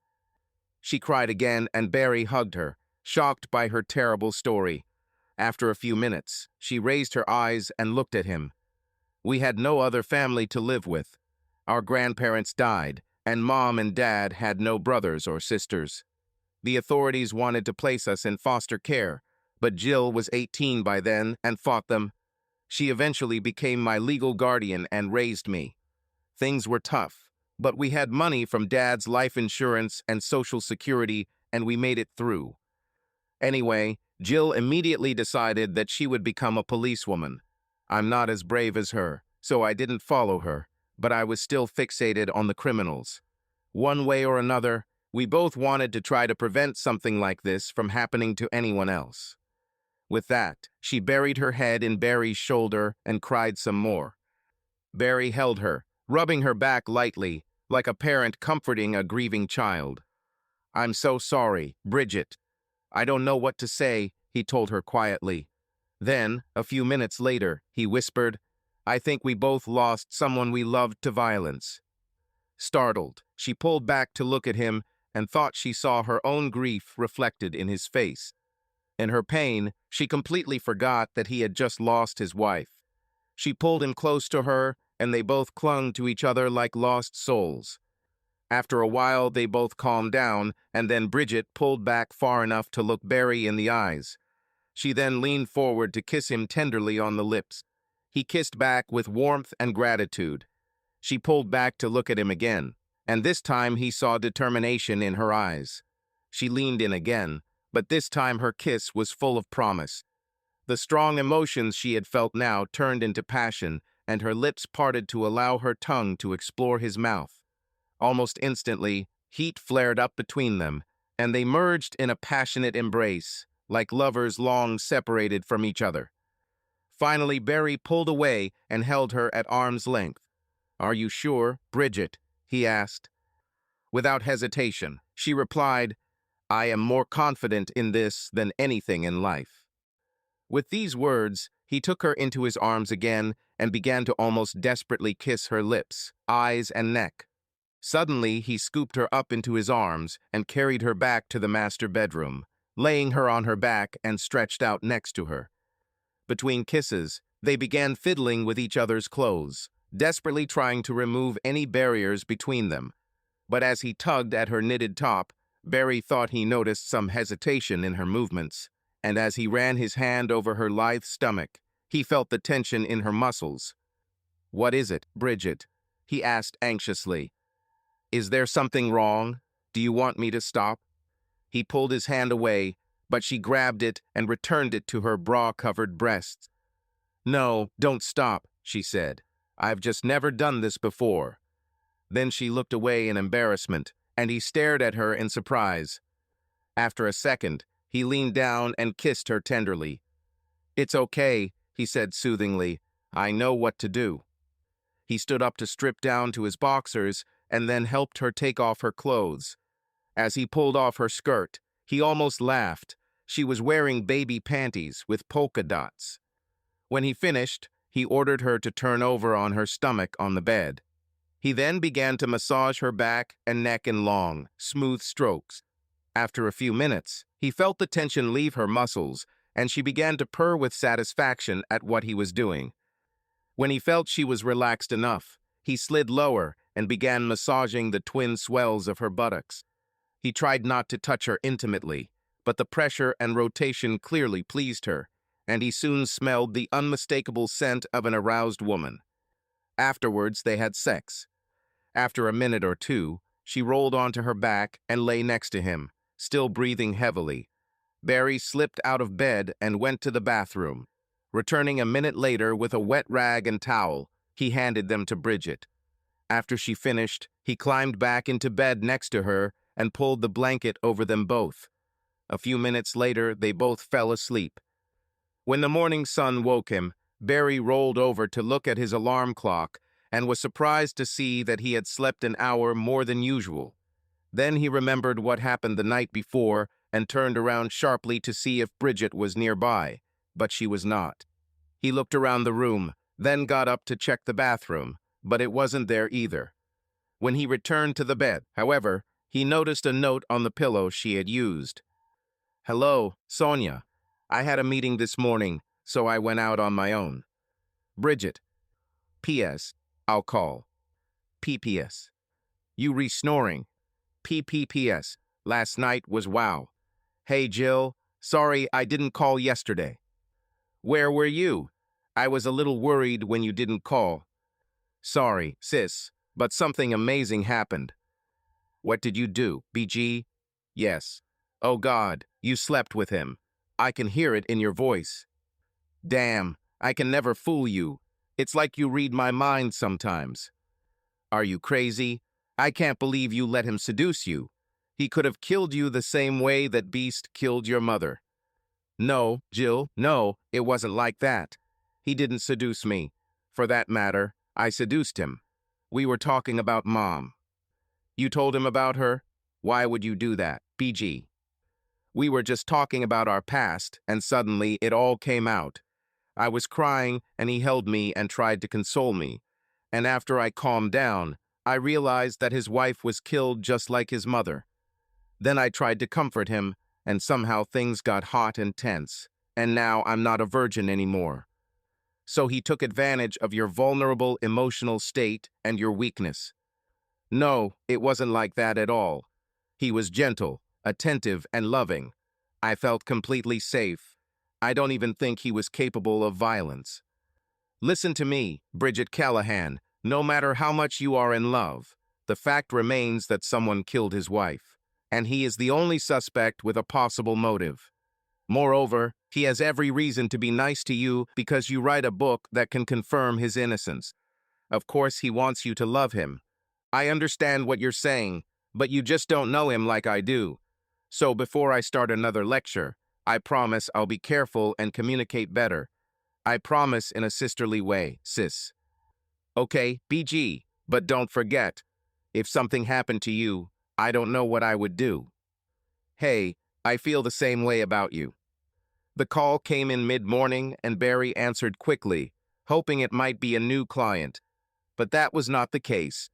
She cried again, and Barry hugged her, shocked by her terrible story. After a few minutes, she raised her eyes and looked at him. We had no other family to live with. Our grandparents died, and Mom and Dad had no brothers or sisters. The authorities wanted to place us in foster care, but Jill was 18 by then and fought them. She eventually became my legal guardian and raised me. Things were tough, but we had money from Dad's life insurance and Social Security, and we made it through. Anyway, Jill immediately decided that she would become a policewoman. I'm not as brave as her, so I didn't follow her, but I was still fixated on the criminals. One way or another, we both wanted to try to prevent something like this from happening to anyone else. With that, she buried her head in Barry's shoulder and cried some more. Barry held her, rubbing her back lightly, like a parent comforting a grieving child. "I'm so sorry, Bridget. I don't know what to say," he told her quietly. Then, a few minutes later, he whispered, "I think we both lost someone we loved to violence." Startled, she pulled back to look at him and thought she saw her own grief reflected in his face. In her pain, she completely forgot that he had just lost his wife. She pulled him close to her, and they both clung to each other like lost souls. After a while, they both calmed down, and then Bridget pulled back far enough to look Barry in the eyes. She then leaned forward to kiss him tenderly on the lips. He kissed back with warmth and gratitude. She pulled back to look at him again, and this time he saw determination in her eyes. She leaned in again, but this time her kiss was full of promise. The strong emotions she had felt now turned into passion, and her lips parted to allow her tongue to explore his mouth. Almost instantly, heat flared up between them, and they merged in a passionate embrace, like lovers long separated from each other. Finally, Barry pulled away and held her at arm's length. "Are you sure, Bridget?" he asked. Without hesitation, she replied, "I am more confident in this than anything in life." With these words, he took her into his arms again and began to almost desperately kiss her lips, eyes, and neck. Suddenly, he scooped her up into his arms and carried her back to the master bedroom, laying her on her back and stretched out next to her. Between kisses, they began fiddling with each other's clothes, desperately trying to remove any barriers between them. But as he tugged at her knitted top, Barry thought he noticed some hesitation in her movements, and as he ran his hand over her lithe stomach, he felt the tension in her muscles. "What is it, Bridget?" he asked anxiously. "Is there something wrong? Do you want me to stop?" He pulled his hand away, but she grabbed it and returned it to her bra-covered breasts. "No, don't stop," she said. "I've just never done this before." Then she looked away in embarrassment, and he stared at her in surprise. After a second, he leaned down and kissed her tenderly. "It's okay," he said soothingly. "I know what to do." He stood up to strip down to his boxers and then helped her take off her clothes. As he pulled off her skirt, he almost laughed. She was wearing baby panties with polka dots. When he finished, he ordered her to turn over on her stomach on the bed. He then began to massage her back and neck in long, smooth strokes. After a few minutes, he felt the tension leave her muscles, and she began to purr with satisfaction at what he was doing. When he felt she was relaxed enough, he slid lower and began massaging the twin swells of her buttocks. He tried not to touch her intimately, but the pressure and rotation clearly pleased her, and he soon smelled the unmistakable scent of an aroused woman. Afterwards, they had sex. After a minute or two, she rolled onto her back and lay next to him, still breathing heavily. Barry slipped out of bed and went to the bathroom. Returning a minute later with a wet rag and towel, he handed them to Bridget. After she finished, he climbed back into bed next to her and pulled the blanket over them both. A few minutes later, they both fell asleep. When the morning sun woke him, Barry rolled over to look at his alarm clock and was surprised to see that he had slept an hour more than usual. Then he remembered what happened the night before and turned around sharply to see if Bridget was nearby, but she was not. He looked around the room, then got up to check the bathroom, but it wasn't there either. When he returned to the bed, however, he noticed a note on the pillow she had used. "Hello, Sonia. I had a meeting this morning, so I went out on my own. Bridget. P.S. I'll call. P.P.S. You re-snoring. P.P.P.S. Last night was wow. Hey, Jill. Sorry I didn't call yesterday. Where were you? I was a little worried when you didn't call. Sorry, sis, but something amazing happened. What did you do, BG? Yes. Oh God, you slept with him. I can hear it in your voice. Damn, I can never fool you. It's like you read my mind sometimes. Are you crazy? I can't believe you let him seduce you. He could have killed you the same way that Beast killed your mother. No, Jill, no, it wasn't like that. He didn't seduce me. For that matter, I seduced him. We were talking about Mom. You told him about her? Why would you do that, BG? We were just talking about our past, and suddenly it all came out. I was crying, and he held me and tried to console me. And after I calmed down, I realized that his wife was killed just like his mother. Then I tried to comfort him, and somehow things got hot and tense, and now I'm not a virgin anymore. So he took advantage of your vulnerable emotional state and your weakness. No, it wasn't like that at all. He was gentle, attentive, and loving. I felt completely safe. I don't even think he was capable of violence. Listen to me, Bridget Callahan. No matter how much you are in love, the fact remains that someone killed his wife, and he is the only suspect with a possible motive. Moreover, he has every reason to be nice to you because you write a book that can confirm his innocence. Of course, he wants you to love him. I understand what you're saying, but you just don't know him like I do. So before I start another lecture, I promise I'll be careful and communicate better. I promise in a sisterly way, sis. Okay, BG, but don't forget, if something happened to you, I don't know what I would do. Hey, I feel the same way about you. The call came in mid-morning and Barry answered quickly, hoping it might be a new client. But that was not the case.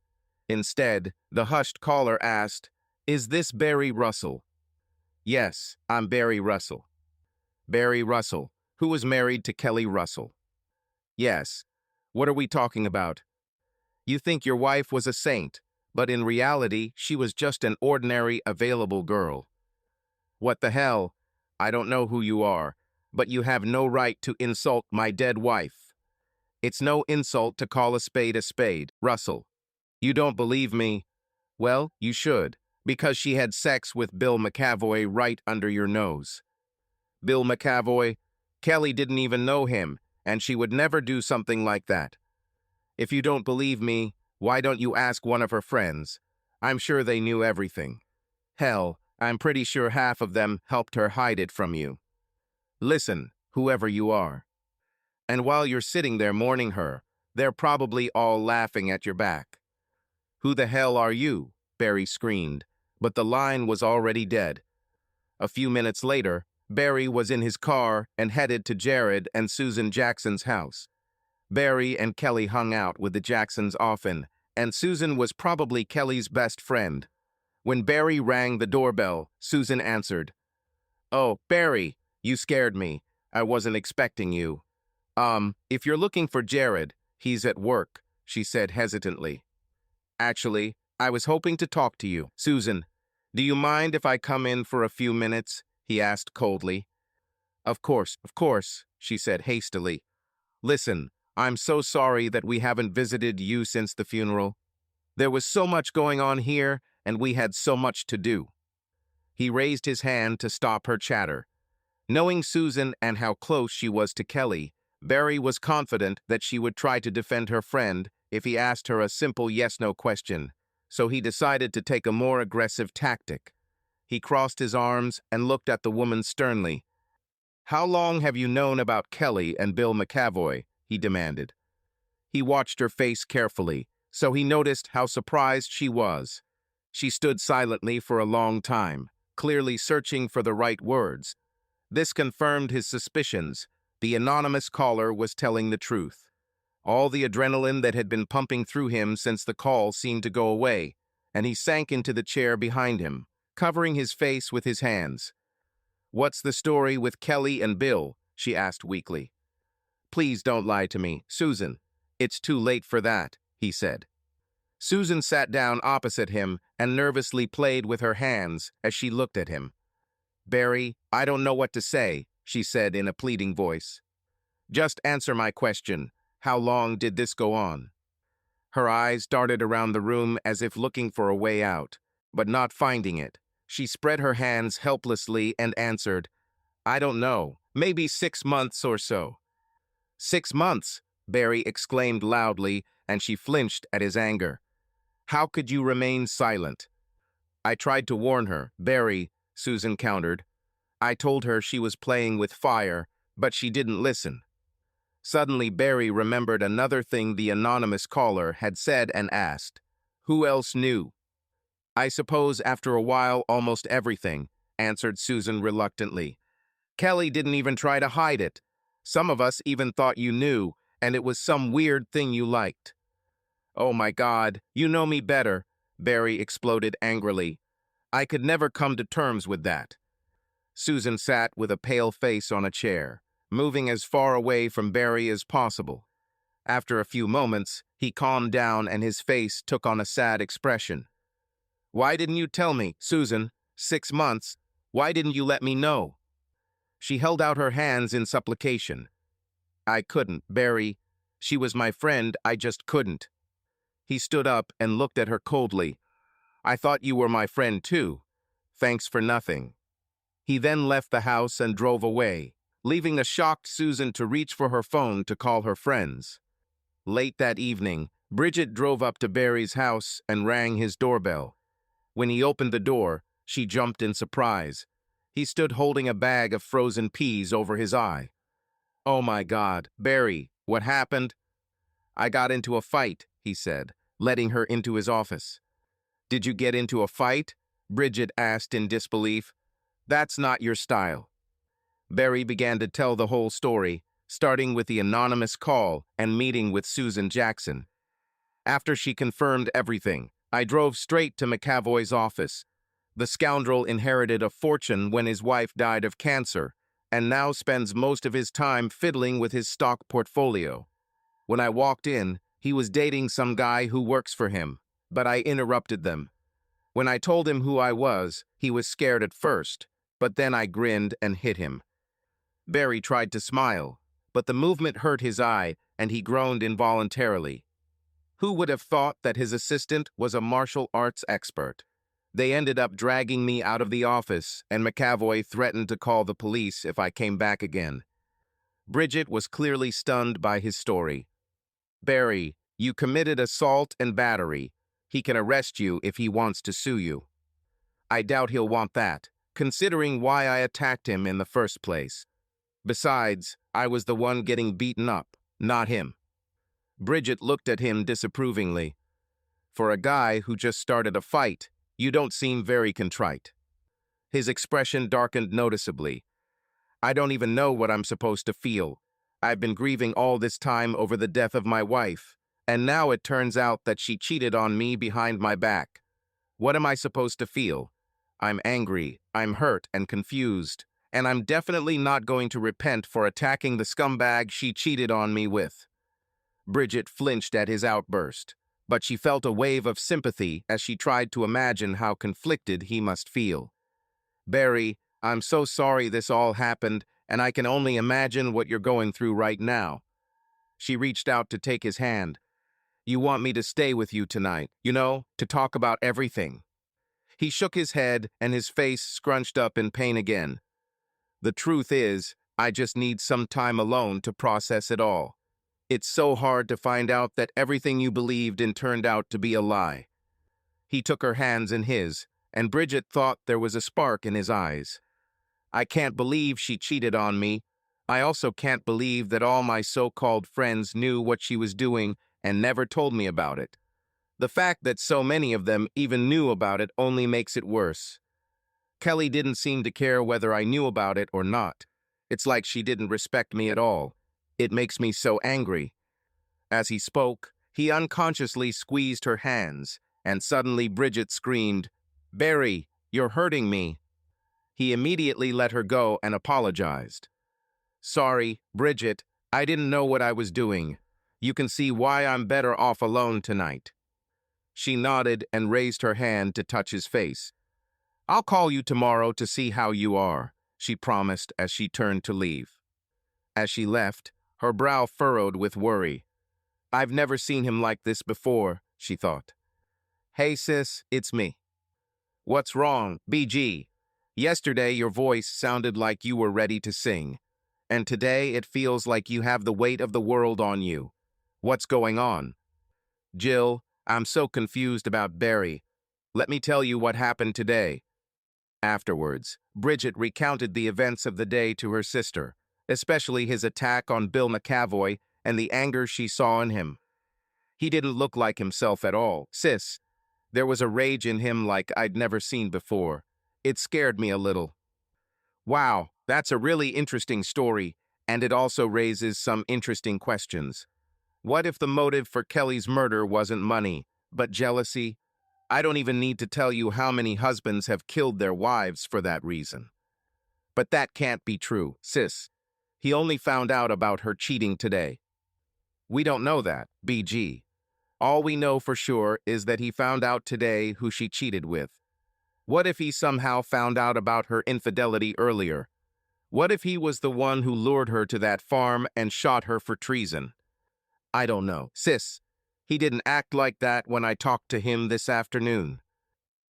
Instead, the hushed caller asked, "Is this Barry Russell?" Yes, I'm Barry Russell. Barry Russell, who was married to Kelly Russell. Yes. What are we talking about? You think your wife was a saint, but in reality, she was just an ordinary, available girl. What the hell? I don't know who you are, but you have no right to insult my dead wife. It's no insult to call a spade, Russell. You don't believe me? Well, you should, Because she had sex with Bill McAvoy right under your nose. Bill McAvoy? Kelly didn't even know him, and she would never do something like that. If you don't believe me, why don't you ask one of her friends? I'm sure they knew everything. Hell, I'm pretty sure half of them helped her hide it from you. Listen, whoever you are. And while you're sitting there mourning her, they're probably all laughing at your back. Who the hell are you? Barry screamed, but the line was already dead. A few minutes later, Barry was in his car and headed to Jared and Susan Jackson's house. Barry and Kelly hung out with the Jacksons often, and Susan was probably Kelly's best friend. When Barry rang the doorbell, Susan answered. "Oh, Barry, you scared me. I wasn't expecting you." If you're looking for Jared, he's at work," she said hesitantly. "Actually, I was hoping to talk to you." "Susan, do you mind if I come in for a few minutes?" he asked coldly. Of course, she said hastily. "Listen, I'm so sorry that we haven't visited you since the funeral. There was so much going on here, and we had so much to do." He raised his hand to stop her chatter. Knowing Susan and how close she was to Kelly, Barry was confident that she would try to defend her friend if he asked her a simple yes-no question, so he decided to take a more aggressive tactic. He crossed his arms and looked at the woman sternly. "How long have you known about Kelly and Bill McAvoy?" he demanded. He watched her face carefully, so he noticed how surprised she was. She stood silently for a long time, clearly searching for the right words. This confirmed his suspicions. The anonymous caller was telling the truth. All the adrenaline that had been pumping through him since the call seemed to go away, and he sank into the chair behind him, covering his face with his hands. "What's the story with Kelly and Bill?" she asked weakly. "Please don't lie to me, Susan. It's too late for that," he said. Susan sat down opposite him and nervously played with her hands as she looked at him. "Barry, I don't know what to say," she said in a pleading voice. "Just answer my question. How long did this go on?" Her eyes darted around the room as if looking for a way out, but not finding it. She spread her hands helplessly and answered, "I don't know. Maybe 6 months or so." "6 months!" Barry exclaimed loudly, and she flinched at his anger. "How could you remain silent?" "I tried to warn her, Barry," Susan countered. "I told her she was playing with fire, but she didn't listen." Suddenly, Barry remembered another thing the anonymous caller had said and asked. "Who else knew?" "I suppose after a while, almost everything," answered Susan reluctantly. "Kelly didn't even try to hide it. Some of us even thought you knew, and it was some weird thing you liked." "Oh my God, you know me better," Barry exploded angrily. "I could never come to terms with that." Susan sat with a pale face on a chair, moving as far away from Barry as possible. After a few moments, he calmed down and his face took on a sad expression. "Why didn't you tell me, Susan? 6 months. Why didn't you let me know?" She held out her hands in supplication. "I couldn't, Barry. She was my friend, I just couldn't." He stood up and looked at her coldly. "I thought you were my friend too. Thanks for nothing." He then left the house and drove away, leaving a shocked Susan to reach for her phone to call her friends. Late that evening, Bridget drove up to Barry's house and rang his doorbell. When he opened the door, she jumped in surprise. He stood holding a bag of frozen peas over his eye. "Oh my God, Barry, what happened?" "I got into a fight," he said, letting her into his office. "Did you get into a fight?" Bridget asked in disbelief. "That's not your style." Barry began to tell the whole story, starting with the anonymous call and meeting with Susan Jackson. After she confirmed everything, I drove straight to McAvoy's office. The scoundrel inherited a fortune when his wife died of cancer, and now spends most of his time fiddling with his stock portfolio. When I walked in, he was dating some guy who works for him, but I interrupted them. When I told him who I was, he was scared at first, but then I grinned and hit him. Barry tried to smile, but the movement hurt his eye, and he groaned involuntarily. Who would have thought that his assistant was a martial arts expert? They ended up dragging me out of the office, and McAvoy threatened to call the police if I came back again. Bridget was clearly stunned by his story. Barry, you committed assault and battery. He can arrest you if he wants to sue you. I doubt he'll want that, considering why I attacked him in the first place. Besides, I was the one getting beaten up, not him. Bridget looked at him disapprovingly. For a guy who just started a fight, you don't seem very contrite. His expression darkened noticeably. I don't even know what I'm supposed to feel. I've been grieving all this time over the death of my wife, and now it turns out that she cheated on me behind my back. What am I supposed to feel? I'm angry, I'm hurt and confused, and I'm definitely not going to repent for attacking the scumbag she cheated on me with. Bridget flinched at his outburst, but she felt a wave of sympathy as she tried to imagine how conflicted he must feel. Barry, I'm so sorry this all happened, and I can only imagine what you're going through right now. She reached out to take his hand. You want me to stay with you tonight, to talk about everything. He shook his head, and his face scrunched up in pain again. The truth is, I just need some time alone to process it all. It's so hard to find out that everything you believed in turned out to be a lie. He took her hands in his, and Bridget thought there was a spark in his eyes. I can't believe she cheated on me. I also can't believe that all my so-called friends knew what she was doing and never told me about it. The fact that so many of them even knew about it only makes it worse. Kelly didn't seem to care whether I knew about it or not. It's like she didn't respect me at all. It makes me so angry. As he spoke, he unconsciously squeezed her hands, and suddenly Bridget screamed, "Barry, you're hurting me." He immediately let her go and apologized. Sorry, Bridget, I didn't know what I was doing. You can see why I'm better off alone tonight. She nodded and raised her hand to touch his face. I'll call you tomorrow to see how you are, she promised as she turned to leave. As she left, her brow furrowed with worry. I've never seen him like this before, she thought. Hey sis, it's me. What's wrong, BG? Yesterday your voice sounded like you were ready to sing, and today it feels like you have the weight of the world on you. What's going on? Jill, I'm so confused about Barry. Let me tell you what happened today. Afterwards, Bridget recounted the events of the day to her sister, especially his attack on Bill McAvoy and the anger she saw in him. He didn't look like himself at all, sis. There was a rage in him like I'd never seen before. It scared me a little. Wow, that's a really interesting story, and it also raises some interesting questions. What if the motive for Kelly's murder wasn't money, but jealousy? I don't even need to tell you how many husbands have killed their wives for that reason. But that can't be true, sis. He only found out about her cheating today. We don't know that, BG. All we know for sure is that he found out today who she cheated with. What if he somehow found out about her infidelity earlier? What if he was the one who lured her to that farm and shot her for treason? I don't know, sis. He didn't act like that when I talked to him this afternoon.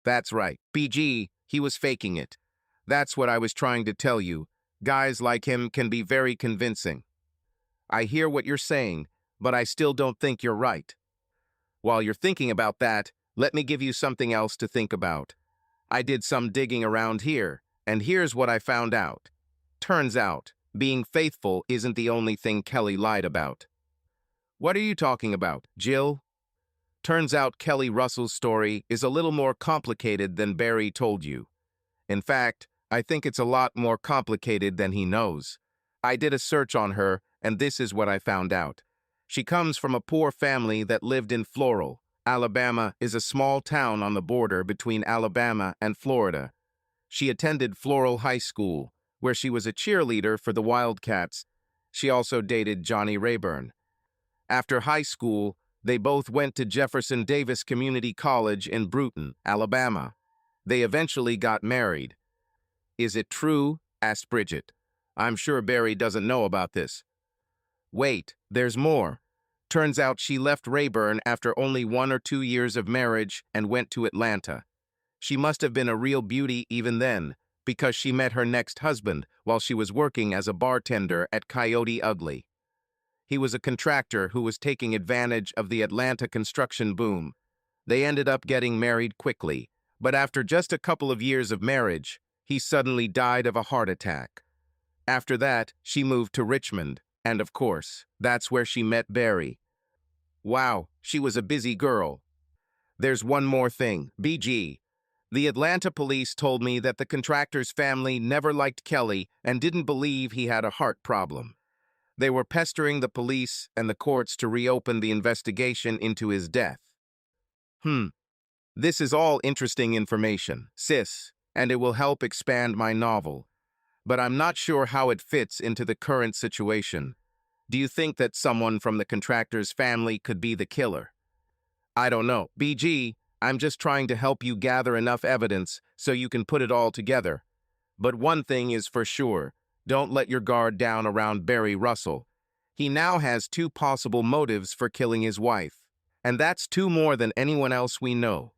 That's right, BG, he was faking it. That's what I was trying to tell you. Guys like him can be very convincing. I hear what you're saying, but I still don't think you're right. While you're thinking about that, let me give you something else to think about. I did some digging around here, and here's what I found out. Turns out, being faithful isn't the only thing Kelly lied about. What are you talking about, Jill? Turns out Kelly Russell's story is a little more complicated than Barry told you. In fact, I think it's a lot more complicated than he knows. I did a search on her, and this is what I found out. She comes from a poor family that lived in Floral. Alabama is a small town on the border between Alabama and Florida. She attended Floral High School, where she was a cheerleader for the Wildcats. She also dated Johnny Rayburn. After high school, they both went to Jefferson Davis Community College in Brewton, Alabama. They eventually got married. Is it true? Asked Bridget. I'm sure Barry doesn't know about this. Wait, there's more. Turns out she left Rayburn after only 1 or 2 years of marriage and went to Atlanta. She must have been a real beauty even then, because she met her next husband while she was working as a bartender at Coyote Ugly. He was a contractor who was taking advantage of the Atlanta construction boom. They ended up getting married quickly, but after just a couple of years of marriage, he suddenly died of a heart attack. After that, she moved to Richmond, and of course, that's where she met Barry. Wow, she was a busy girl. There's one more thing, BG. The Atlanta police told me that the contractor's family never liked Kelly and didn't believe he had a heart problem. They were pestering the police and the courts to reopen the investigation into his death. This is all interesting information, sis, and it will help expand my novel. But I'm not sure how it fits into the current situation. Do you think that someone from the contractor's family could be the killer? I don't know. BG, I'm just trying to help you gather enough evidence so you can put it all together. But one thing is for sure, don't let your guard down around Barry Russell. He now has 2 possible motives for killing his wife, and that's 2 more than anyone else we know.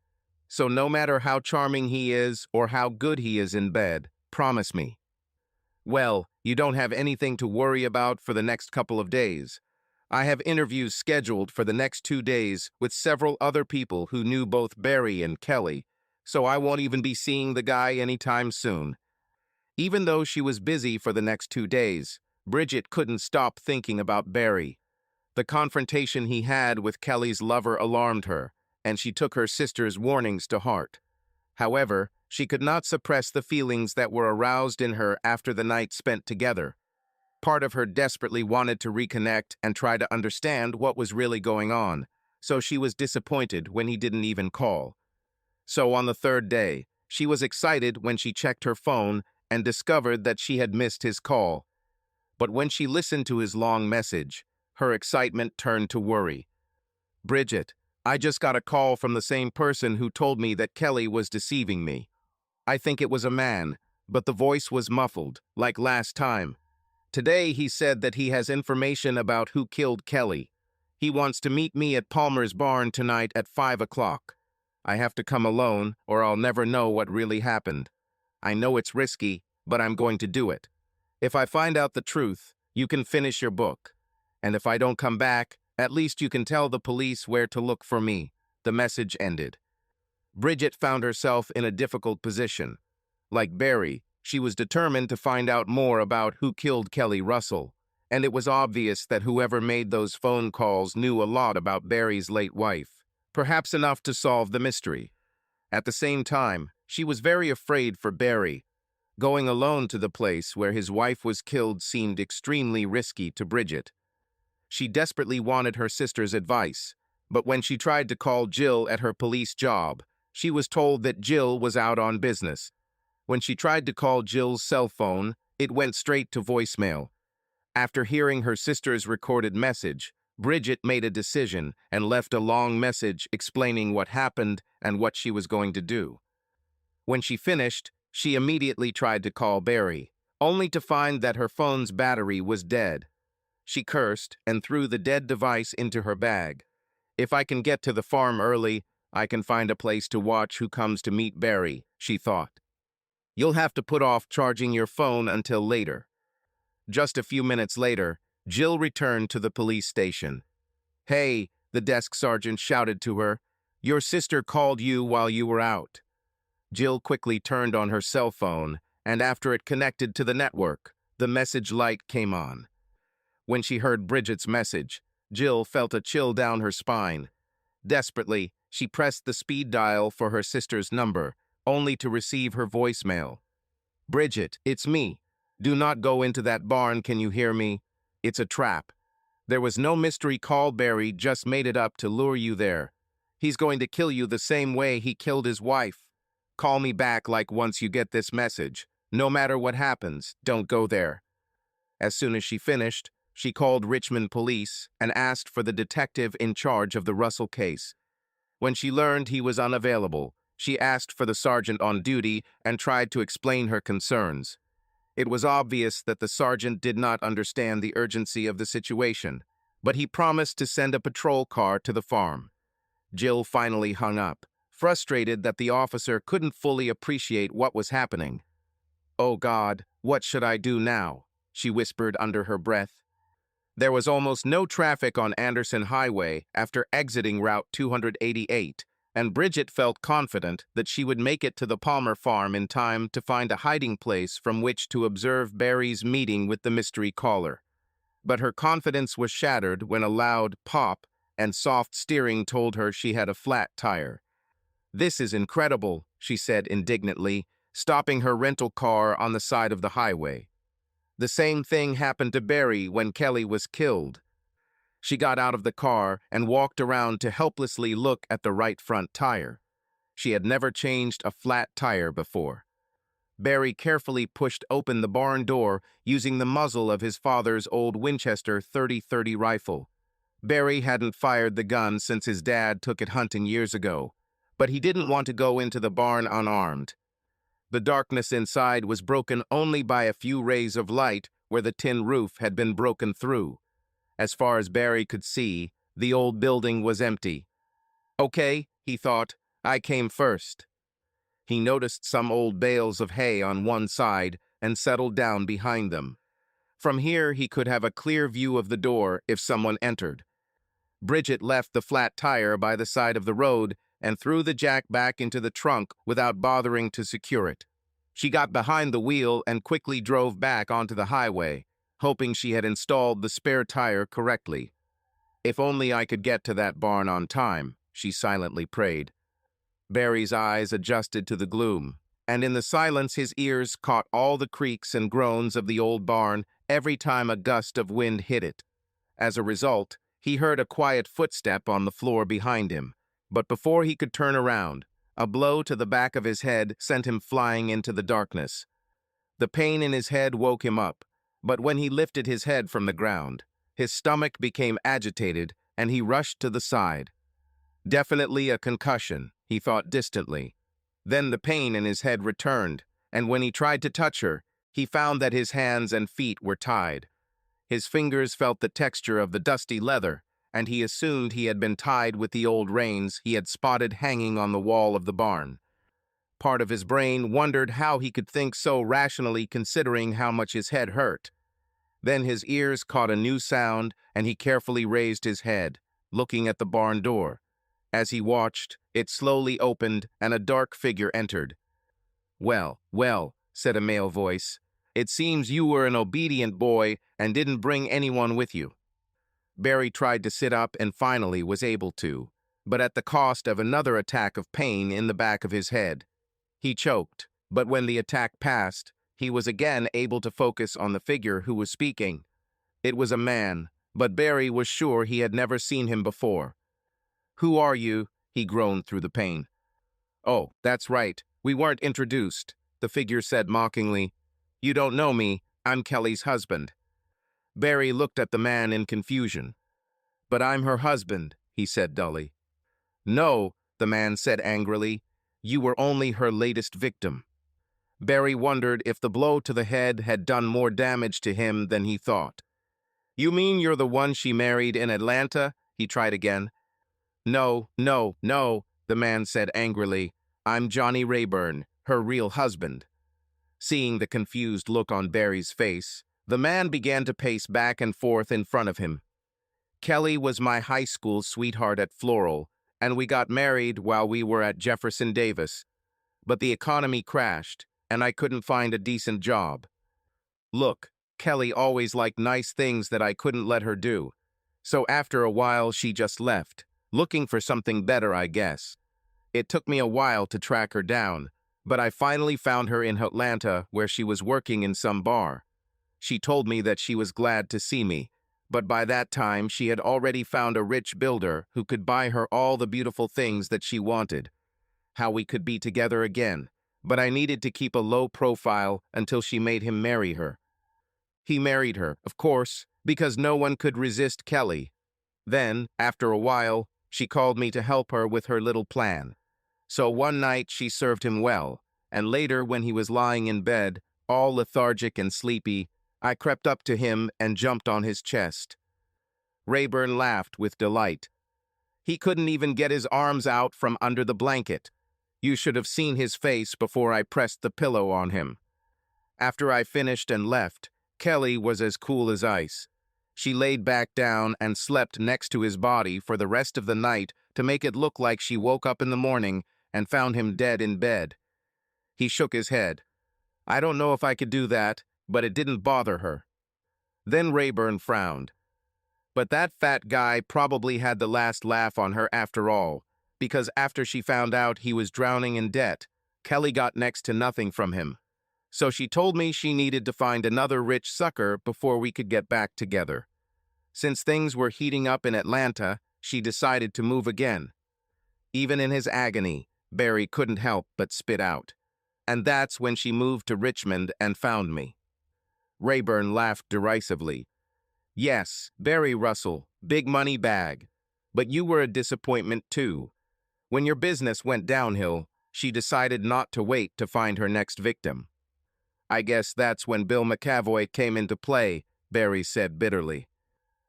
So no matter how charming he is or how good he is in bed, promise me. Well, you don't have anything to worry about for the next couple of days. I have interviews scheduled for the next 2 days with several other people who knew both Barry and Kelly, so I won't even be seeing the guy anytime soon. Even though she was busy for the next 2 days, Bridget couldn't stop thinking about Barry. The confrontation he had with Kelly's lover alarmed her, and she took her sister's warnings to heart. However, she could not suppress the feelings that were aroused in her after the night spent together. Part of her desperately wanted to reconnect and try to understand what was really going on, so she was disappointed when he didn't even call. So on the 3rd day, she was excited when she checked her phone and discovered that she had missed his call. But when she listened to his long message, her excitement turned to worry. Bridget, I just got a call from the same person who told me that Kelly was deceiving me. I think it was a man, but the voice was muffled, like last time. Today he said that he has information about who killed Kelly. He wants to meet me at Palmer's barn tonight at 5 o'clock. I have to come alone, or I'll never know what really happened. I know it's risky, but I'm going to do it. If I find out the truth, you can finish your book. And if I don't come back, at least you can tell the police where to look for me. The message ended. Bridget found herself in a difficult position. Like Barry, she was determined to find out more about who killed Kelly Russell, and it was obvious that whoever made those phone calls knew a lot about Barry's late wife, perhaps enough to solve the mystery. At the same time, she was very afraid for Barry. Going alone to the place where his wife was killed seemed extremely risky to Bridget. She desperately wanted her sister's advice, but when she tried to call Jill at her police job, she was told that Jill was out on business. When she tried to call Jill's cell phone, it went straight to voicemail. After hearing her sister's recorded message, Bridget made a decision and left a long message explaining what happened and what she was going to do. When she finished, she immediately tried to call Barry, only to find that her phone's battery was dead. She cursed and threw the dead device into her bag. If I can get to the farm early, I can find a place to watch who comes to meet Barry, she thought. You'll have to put off charging your phone until later. Just a few minutes later, Jill returned to the police station. Hey, the desk sergeant shouted to her. Your sister called you while you were out. Jill quickly turned on her cell phone, and after it connected to the network, the message light came on. When she heard Bridget's message, Jill felt a chill down her spine. Desperately, she pressed the speed dial for her sister's number, only to receive her voicemail. Bridget, it's me. Do not go into that barn, can you hear me? It's a trap. There was no mystery call. Barry just made it up to lure you there. He's going to kill you the same way he killed his wife. Call me back like once you get this message. No matter what happens, don't go there. As soon as she finished, she called Richmond police and asked for the detective in charge of the Russell case. When she learned he was unavailable, she asked for the sergeant on duty and tried to explain her concerns. It was obvious that the sergeant did not understand the urgency of the situation, but he promised to send a patrol car to the farm. Jill finally hung up, frustrated that the officer couldn't fully appreciate what was happening. "Oh God, what should I do now?" she whispered under her breath. There was almost no traffic on Anderson Highway after exiting Route 288, and Bridget felt confident that she would make it to the Palmer farm in time to find a hiding place from which to observe Barry's meeting with the mystery caller. But her confidence was shattered when a loud pop and soft steering told her she had a flat tire. "This is incredible," she said indignantly, stopping her rental car on the side of the highway. The same thing happened to Barry when Kelly was killed. She got out of the car and walked around to helplessly look at the right front tire. She had never changed a flat tire before. Barry carefully pushed open the barn door using the muzzle of his father's old Winchester .30-30 rifle. Barry hadn't fired the gun since his dad took it hunting years ago, but he didn't want to go into the barn unarmed. The darkness inside was broken only by a few rays of light where the tin roof had been broken through. As far as Barry could see, the old building was empty. "Okay," he thought, "I came first." He noticed some old bales of hay on one side and settled down behind them. From here, he could have a clear view of the door if someone entered. Bridget left the flat tire by the side of the road and threw the jack back into the trunk without bothering to secure it. She got behind the wheel and quickly drove back onto the highway, hoping she had installed the spare tire correctly. "If only I could get to that barn on time," she silently prayed. Barry's eyes adjusted to the gloom, and in the silence his ears caught all the creaks and groans of the old barn every time a gust of wind hit it. As a result, he heard a quiet footstep on the floor behind him, but before he could turn around, a blow to the back of his head sent him flying into the darkness. The pain in his head woke him up, but when he lifted his head from the ground, his stomach became agitated and he rushed to the side. Definitely a concussion, he thought distantly. Then the pain in his head returned, and when he tried to touch her, he found that his hands and feet were tied. His fingers felt the texture of the dusty leather, and he assumed he had been tied with the old reins he had spotted hanging on the wall of the barn. Part of his brain wondered how he could think so rationally considering how much his head hurt. Then his ears caught a new sound, and he carefully raised his head, looking at the barn door. As he watched, it slowly opened and a dark figure entered. "Well, well," said a male voice. "It seems you were an obedient boy and didn't bring anyone with you." Barry tried to sit up and finally was able to, but at the cost of another attack of pain in the back of his head. He choked, but when the attack passed, he was again able to focus on the figure who was speaking. It was a man, but Barry was sure he had never seen him before. "Who are you?" he groaned through the pain. "Oh, that's right, we weren't introduced," the figure said mockingly. "You don't know me, I'm Kelly's husband." Barry looked at the man in confusion. "But I'm her husband," he said dully. "No," the man said angrily. "You were only her latest victim." Barry wondered if the blow to the head had done more damage to him than he thought. "You mean you're the one she married in Atlanta?" he tried again. "No, no, no," the man said angrily. "I'm Johnny Rayburn, her real husband." Seeing the confused look on Barry's face, the man began to pace back and forth in front of him. "Kelly was my high school sweetheart at Floral, and we got married while we were at Jefferson Davis. But the economy crashed, and I couldn't find a decent job. Look, Kelly always liked nice things that I couldn't let her do. So after a while, she just left, looking for something better, I guess. It took me a while to track her down, but I finally found her in Atlanta where she was working in some bar. She told me that she was glad to see me, but by that time she had already found a rich builder who could buy her all the beautiful things that she wanted. How we could be together again, but I needed to keep a low profile until she made him marry her. He married her, of course, because no one could resist Kelly. Then, after a while, she called me to help her with her little plan. So one night she served him well, and later when he was lying in bed, all lethargic and sleepy, I crept up to him and jumped on his chest. Rayburn laughed with delight. He couldn't even get his arms out from under the blanket. You should have seen his face before I pressed the pillow on him. After I finished and left, Kelly was as cool as ice. She laid back down and slept next to his body for the rest of the night to make it look like she woke up in the morning and found him dead in bed. He shook his head. I don't know if I could do that, but it didn't bother her. Then Rayburn frowned. But that fat guy probably had the last laugh on her after all, because after she found out he was drowning in debt, Kelly got next to nothing from him. So she told me she needed to find another rich sucker before we could get back together. Since things were heating up in Atlanta, she decided to move again. Even in his agony, Barry couldn't help but spit out. And that's when she moved to Richmond and found me. Rayburn laughed derisively. Yes, Barry Russell, big money bag. But you were a disappointment too. When your business went downhill, she decided not to wait to find her next victim. I guess that's when Bill McAvoy came into play, Barry said bitterly.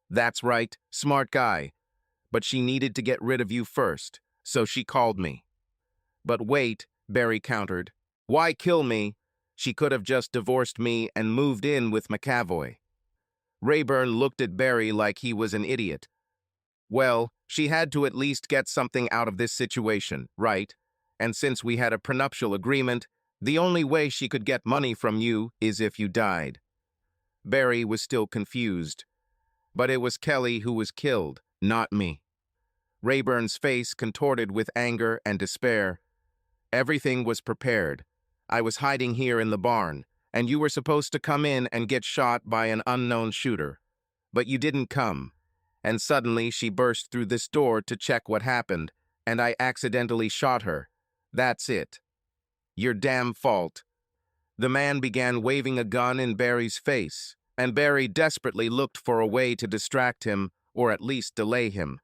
That's right, smart guy. But she needed to get rid of you first, so she called me. But wait, Barry countered. Why kill me? She could have just divorced me and moved in with McAvoy. Rayburn looked at Barry like he was an idiot. Well, she had to at least get something out of this situation, right? And since we had a prenuptial agreement, the only way she could get money from you is if you died. Barry was still confused. But it was Kelly who was killed, not me. Rayburn's face contorted with anger and despair. Everything was prepared. I was hiding here in the barn, and you were supposed to come in and get shot by an unknown shooter. But you didn't come. And suddenly she burst through this door to check what happened, and I accidentally shot her. That's it. Your damn fault. The man began waving a gun in Barry's face, and Barry desperately looked for a way to distract him, or at least delay him.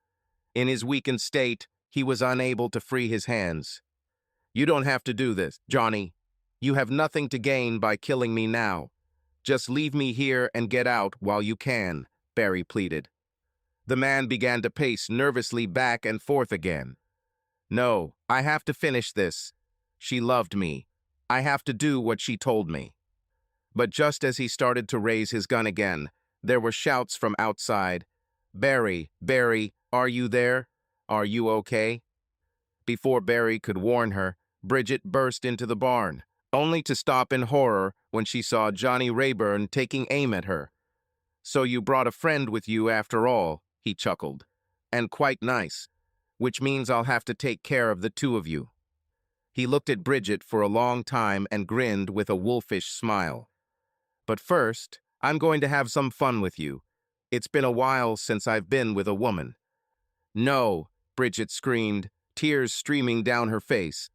In his weakened state, he was unable to free his hands. You don't have to do this, Johnny. You have nothing to gain by killing me now. Just leave me here and get out while you can, Barry pleaded. The man began to pace nervously back and forth again. No, I have to finish this. She loved me. I have to do what she told me. But just as he started to raise his gun again, there were shouts from outside. Barry, Barry, are you there? Are you okay? Before Barry could warn her, Bridget burst into the barn, only to stop in horror when she saw Johnny Rayburn taking aim at her. So you brought a friend with you after all, he chuckled. And quite nice, which means I'll have to take care of the two of you. He looked at Bridget for a long time and grinned with a wolfish smile. But first, I'm going to have some fun with you. It's been a while since I've been with a woman. No, Bridget screamed, tears streaming down her face.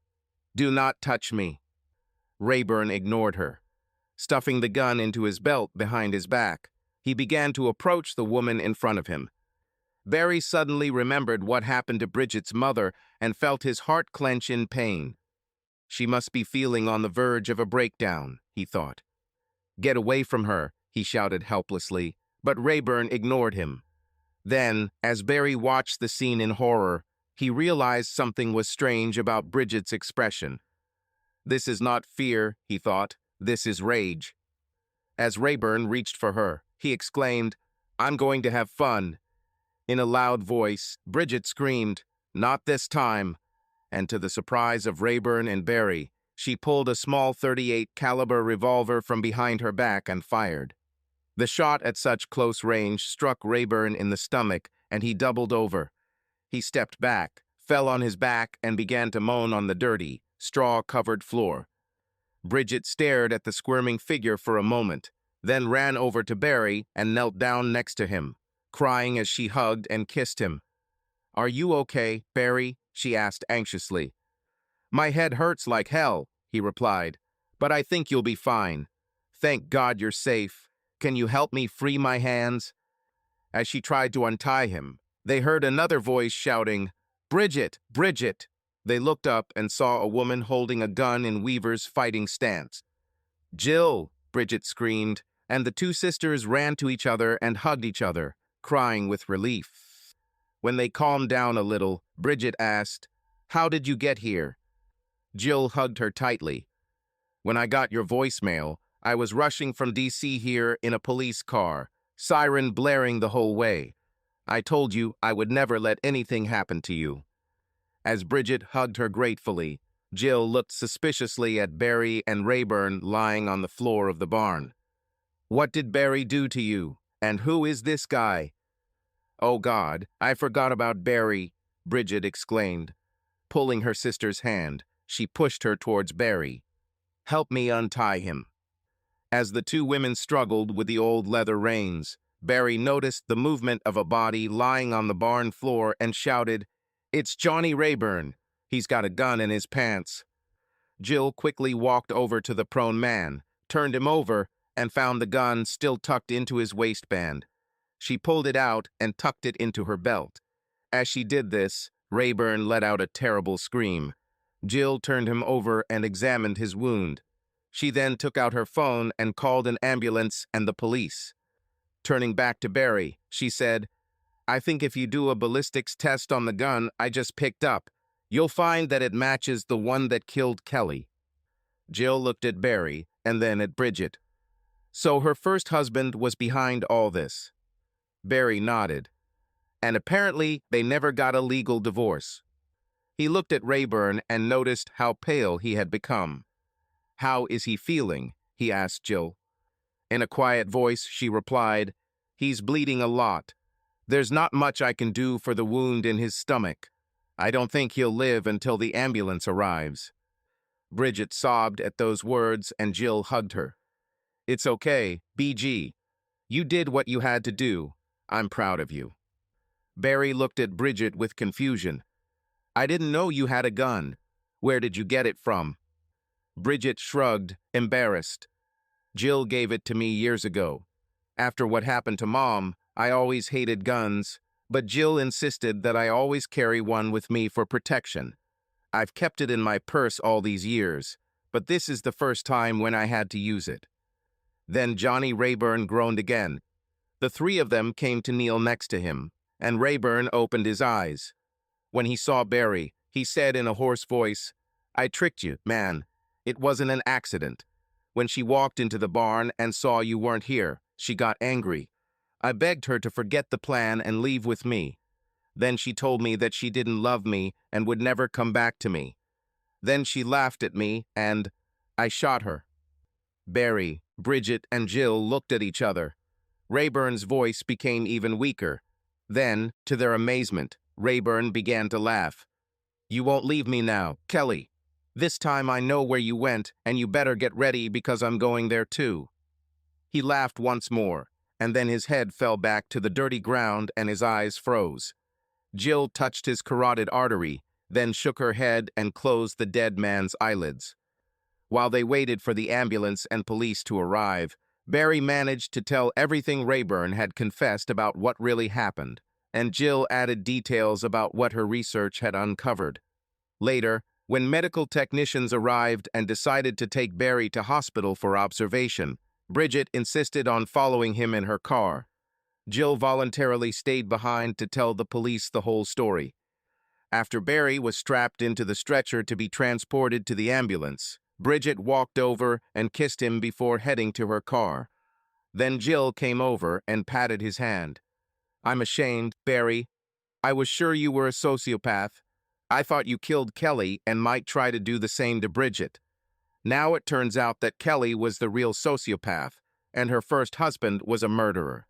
Do not touch me. Rayburn ignored her. Stuffing the gun into his belt behind his back, he began to approach the woman in front of him. Barry suddenly remembered what happened to Bridget's mother and felt his heart clench in pain. She must be feeling on the verge of a breakdown, he thought. Get away from her, he shouted helplessly, but Rayburn ignored him. Then, as Barry watched the scene in horror, he realized something was strange about Bridget's expression. This is not fear, he thought. This is rage. As Rayburn reached for her, he exclaimed, I'm going to have fun. In a loud voice, Bridget screamed, Not this time. And to the surprise of Rayburn and Barry, she pulled a small .38 caliber revolver from behind her back and fired. The shot at such close range struck Rayburn in the stomach, and he doubled over. He stepped back, fell on his back, and began to moan on the dirty, straw-covered floor. Bridget stared at the squirming figure for a moment, then ran over to Barry and knelt down next to him, crying as she hugged and kissed him. Are you okay, Barry? She asked anxiously. My head hurts like hell, he replied, but I think you'll be fine. Thank God you're safe. Can you help me free my hands? As she tried to untie him, they heard another voice shouting, Bridget, Bridget! They looked up and saw a woman holding a gun in Weaver's fighting stance. Jill, Bridget screamed, and the two sisters ran to each other and hugged each other, crying with relief. When they calmed down a little, Bridget asked, How did you get here? Jill hugged her tightly. "When I got your voicemail, I was rushing from DC here in a police car, siren blaring the whole way. I told you I would never let anything happen to you." As Bridget hugged her gratefully, Jill looked suspiciously at Barry and Rayburn lying on the floor of the barn. "What did Barry do to you? And who is this guy?" "Oh God, I forgot about Barry," Bridget exclaimed. Pulling her sister's hand, she pushed her towards Barry. "Help me untie him." As the two women struggled with the old leather reins, Barry noticed the movement of a body lying on the barn floor and shouted, "It's Johnny Rayburn. He's got a gun in his pants." Jill quickly walked over to the prone man, turned him over, and found the gun still tucked into his waistband. She pulled it out and tucked it into her belt. As she did this, Rayburn let out a terrible scream. Jill turned him over and examined his wound. She then took out her phone and called an ambulance and the police. Turning back to Barry, she said, "I think if you do a ballistics test on the gun I just picked up, you'll find that it matches the one that killed Kelly." Jill looked at Barry and then at Bridget. "So her first husband was behind all this?" Barry nodded. "And apparently they never got a legal divorce." He looked at Rayburn and noticed how pale he had become. "How is he feeling?" he asked Jill. In a quiet voice, she replied, "He's bleeding a lot. There's not much I can do for the wound in his stomach. I don't think he'll live until the ambulance arrives." Bridget sobbed at those words and Jill hugged her. "It's okay, BG. You did what you had to do. I'm proud of you." Barry looked at Bridget with confusion. "I didn't know you had a gun. Where did you get it from?" Bridget shrugged, embarrassed. "Jill gave it to me years ago. After what happened to Mom, I always hated guns, but Jill insisted that I always carry one with me for protection. I've kept it in my purse all these years, but this is the first time when I had to use it." Then Johnny Rayburn groaned again. The three of them came to kneel next to him, and Rayburn opened his eyes. When he saw Barry, he said in a hoarse voice, "I tricked you, man. It wasn't an accident. When she walked into the barn and saw you weren't here, she got angry. I begged her to forget the plan and leave with me. Then she told me that she didn't love me and would never come back to me. Then she laughed at me and I shot her." Barry, Bridget, and Jill looked at each other. Rayburn's voice became even weaker. Then, to their amazement, Rayburn began to laugh. "You won't leave me now, Kelly. This time I know where you went, and you better get ready because I'm going there too." He laughed once more, and then his head fell back to the dirty ground and his eyes froze. Jill touched his carotid artery, then shook her head and closed the dead man's eyelids. While they waited for the ambulance and police to arrive, Barry managed to tell everything Rayburn had confessed about what really happened, and Jill added details about what her research had uncovered. Later, when medical technicians arrived and decided to take Barry to hospital for observation, Bridget insisted on following him in her car. Jill voluntarily stayed behind to tell the police the whole story. After Barry was strapped into the stretcher to be transported to the ambulance, Bridget walked over and kissed him before heading to her car. Then Jill came over and patted his hand. "I'm ashamed, Barry. I was sure you were a sociopath. I thought you killed Kelly and might try to do the same to Bridget. Now it turns out that Kelly was the real sociopath, and her first husband was a murderer.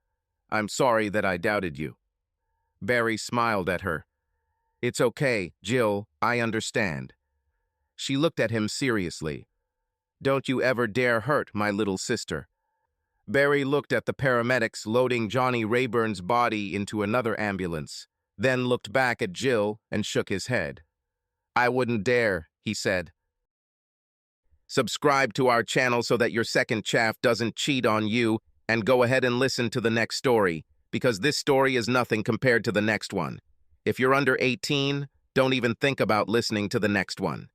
I'm sorry that I doubted you." Barry smiled at her. "It's okay, Jill, I understand." She looked at him seriously. "Don't you ever dare hurt my little sister." Barry looked at the paramedics loading Johnny Rayburn's body into another ambulance, then looked back at Jill and shook his head. "I wouldn't dare," he said. Subscribe to our channel so that your second chaff doesn't cheat on you, and go ahead and listen to the next story, because this story is nothing compared to the next one. If you're under 18, don't even think about listening to the next one.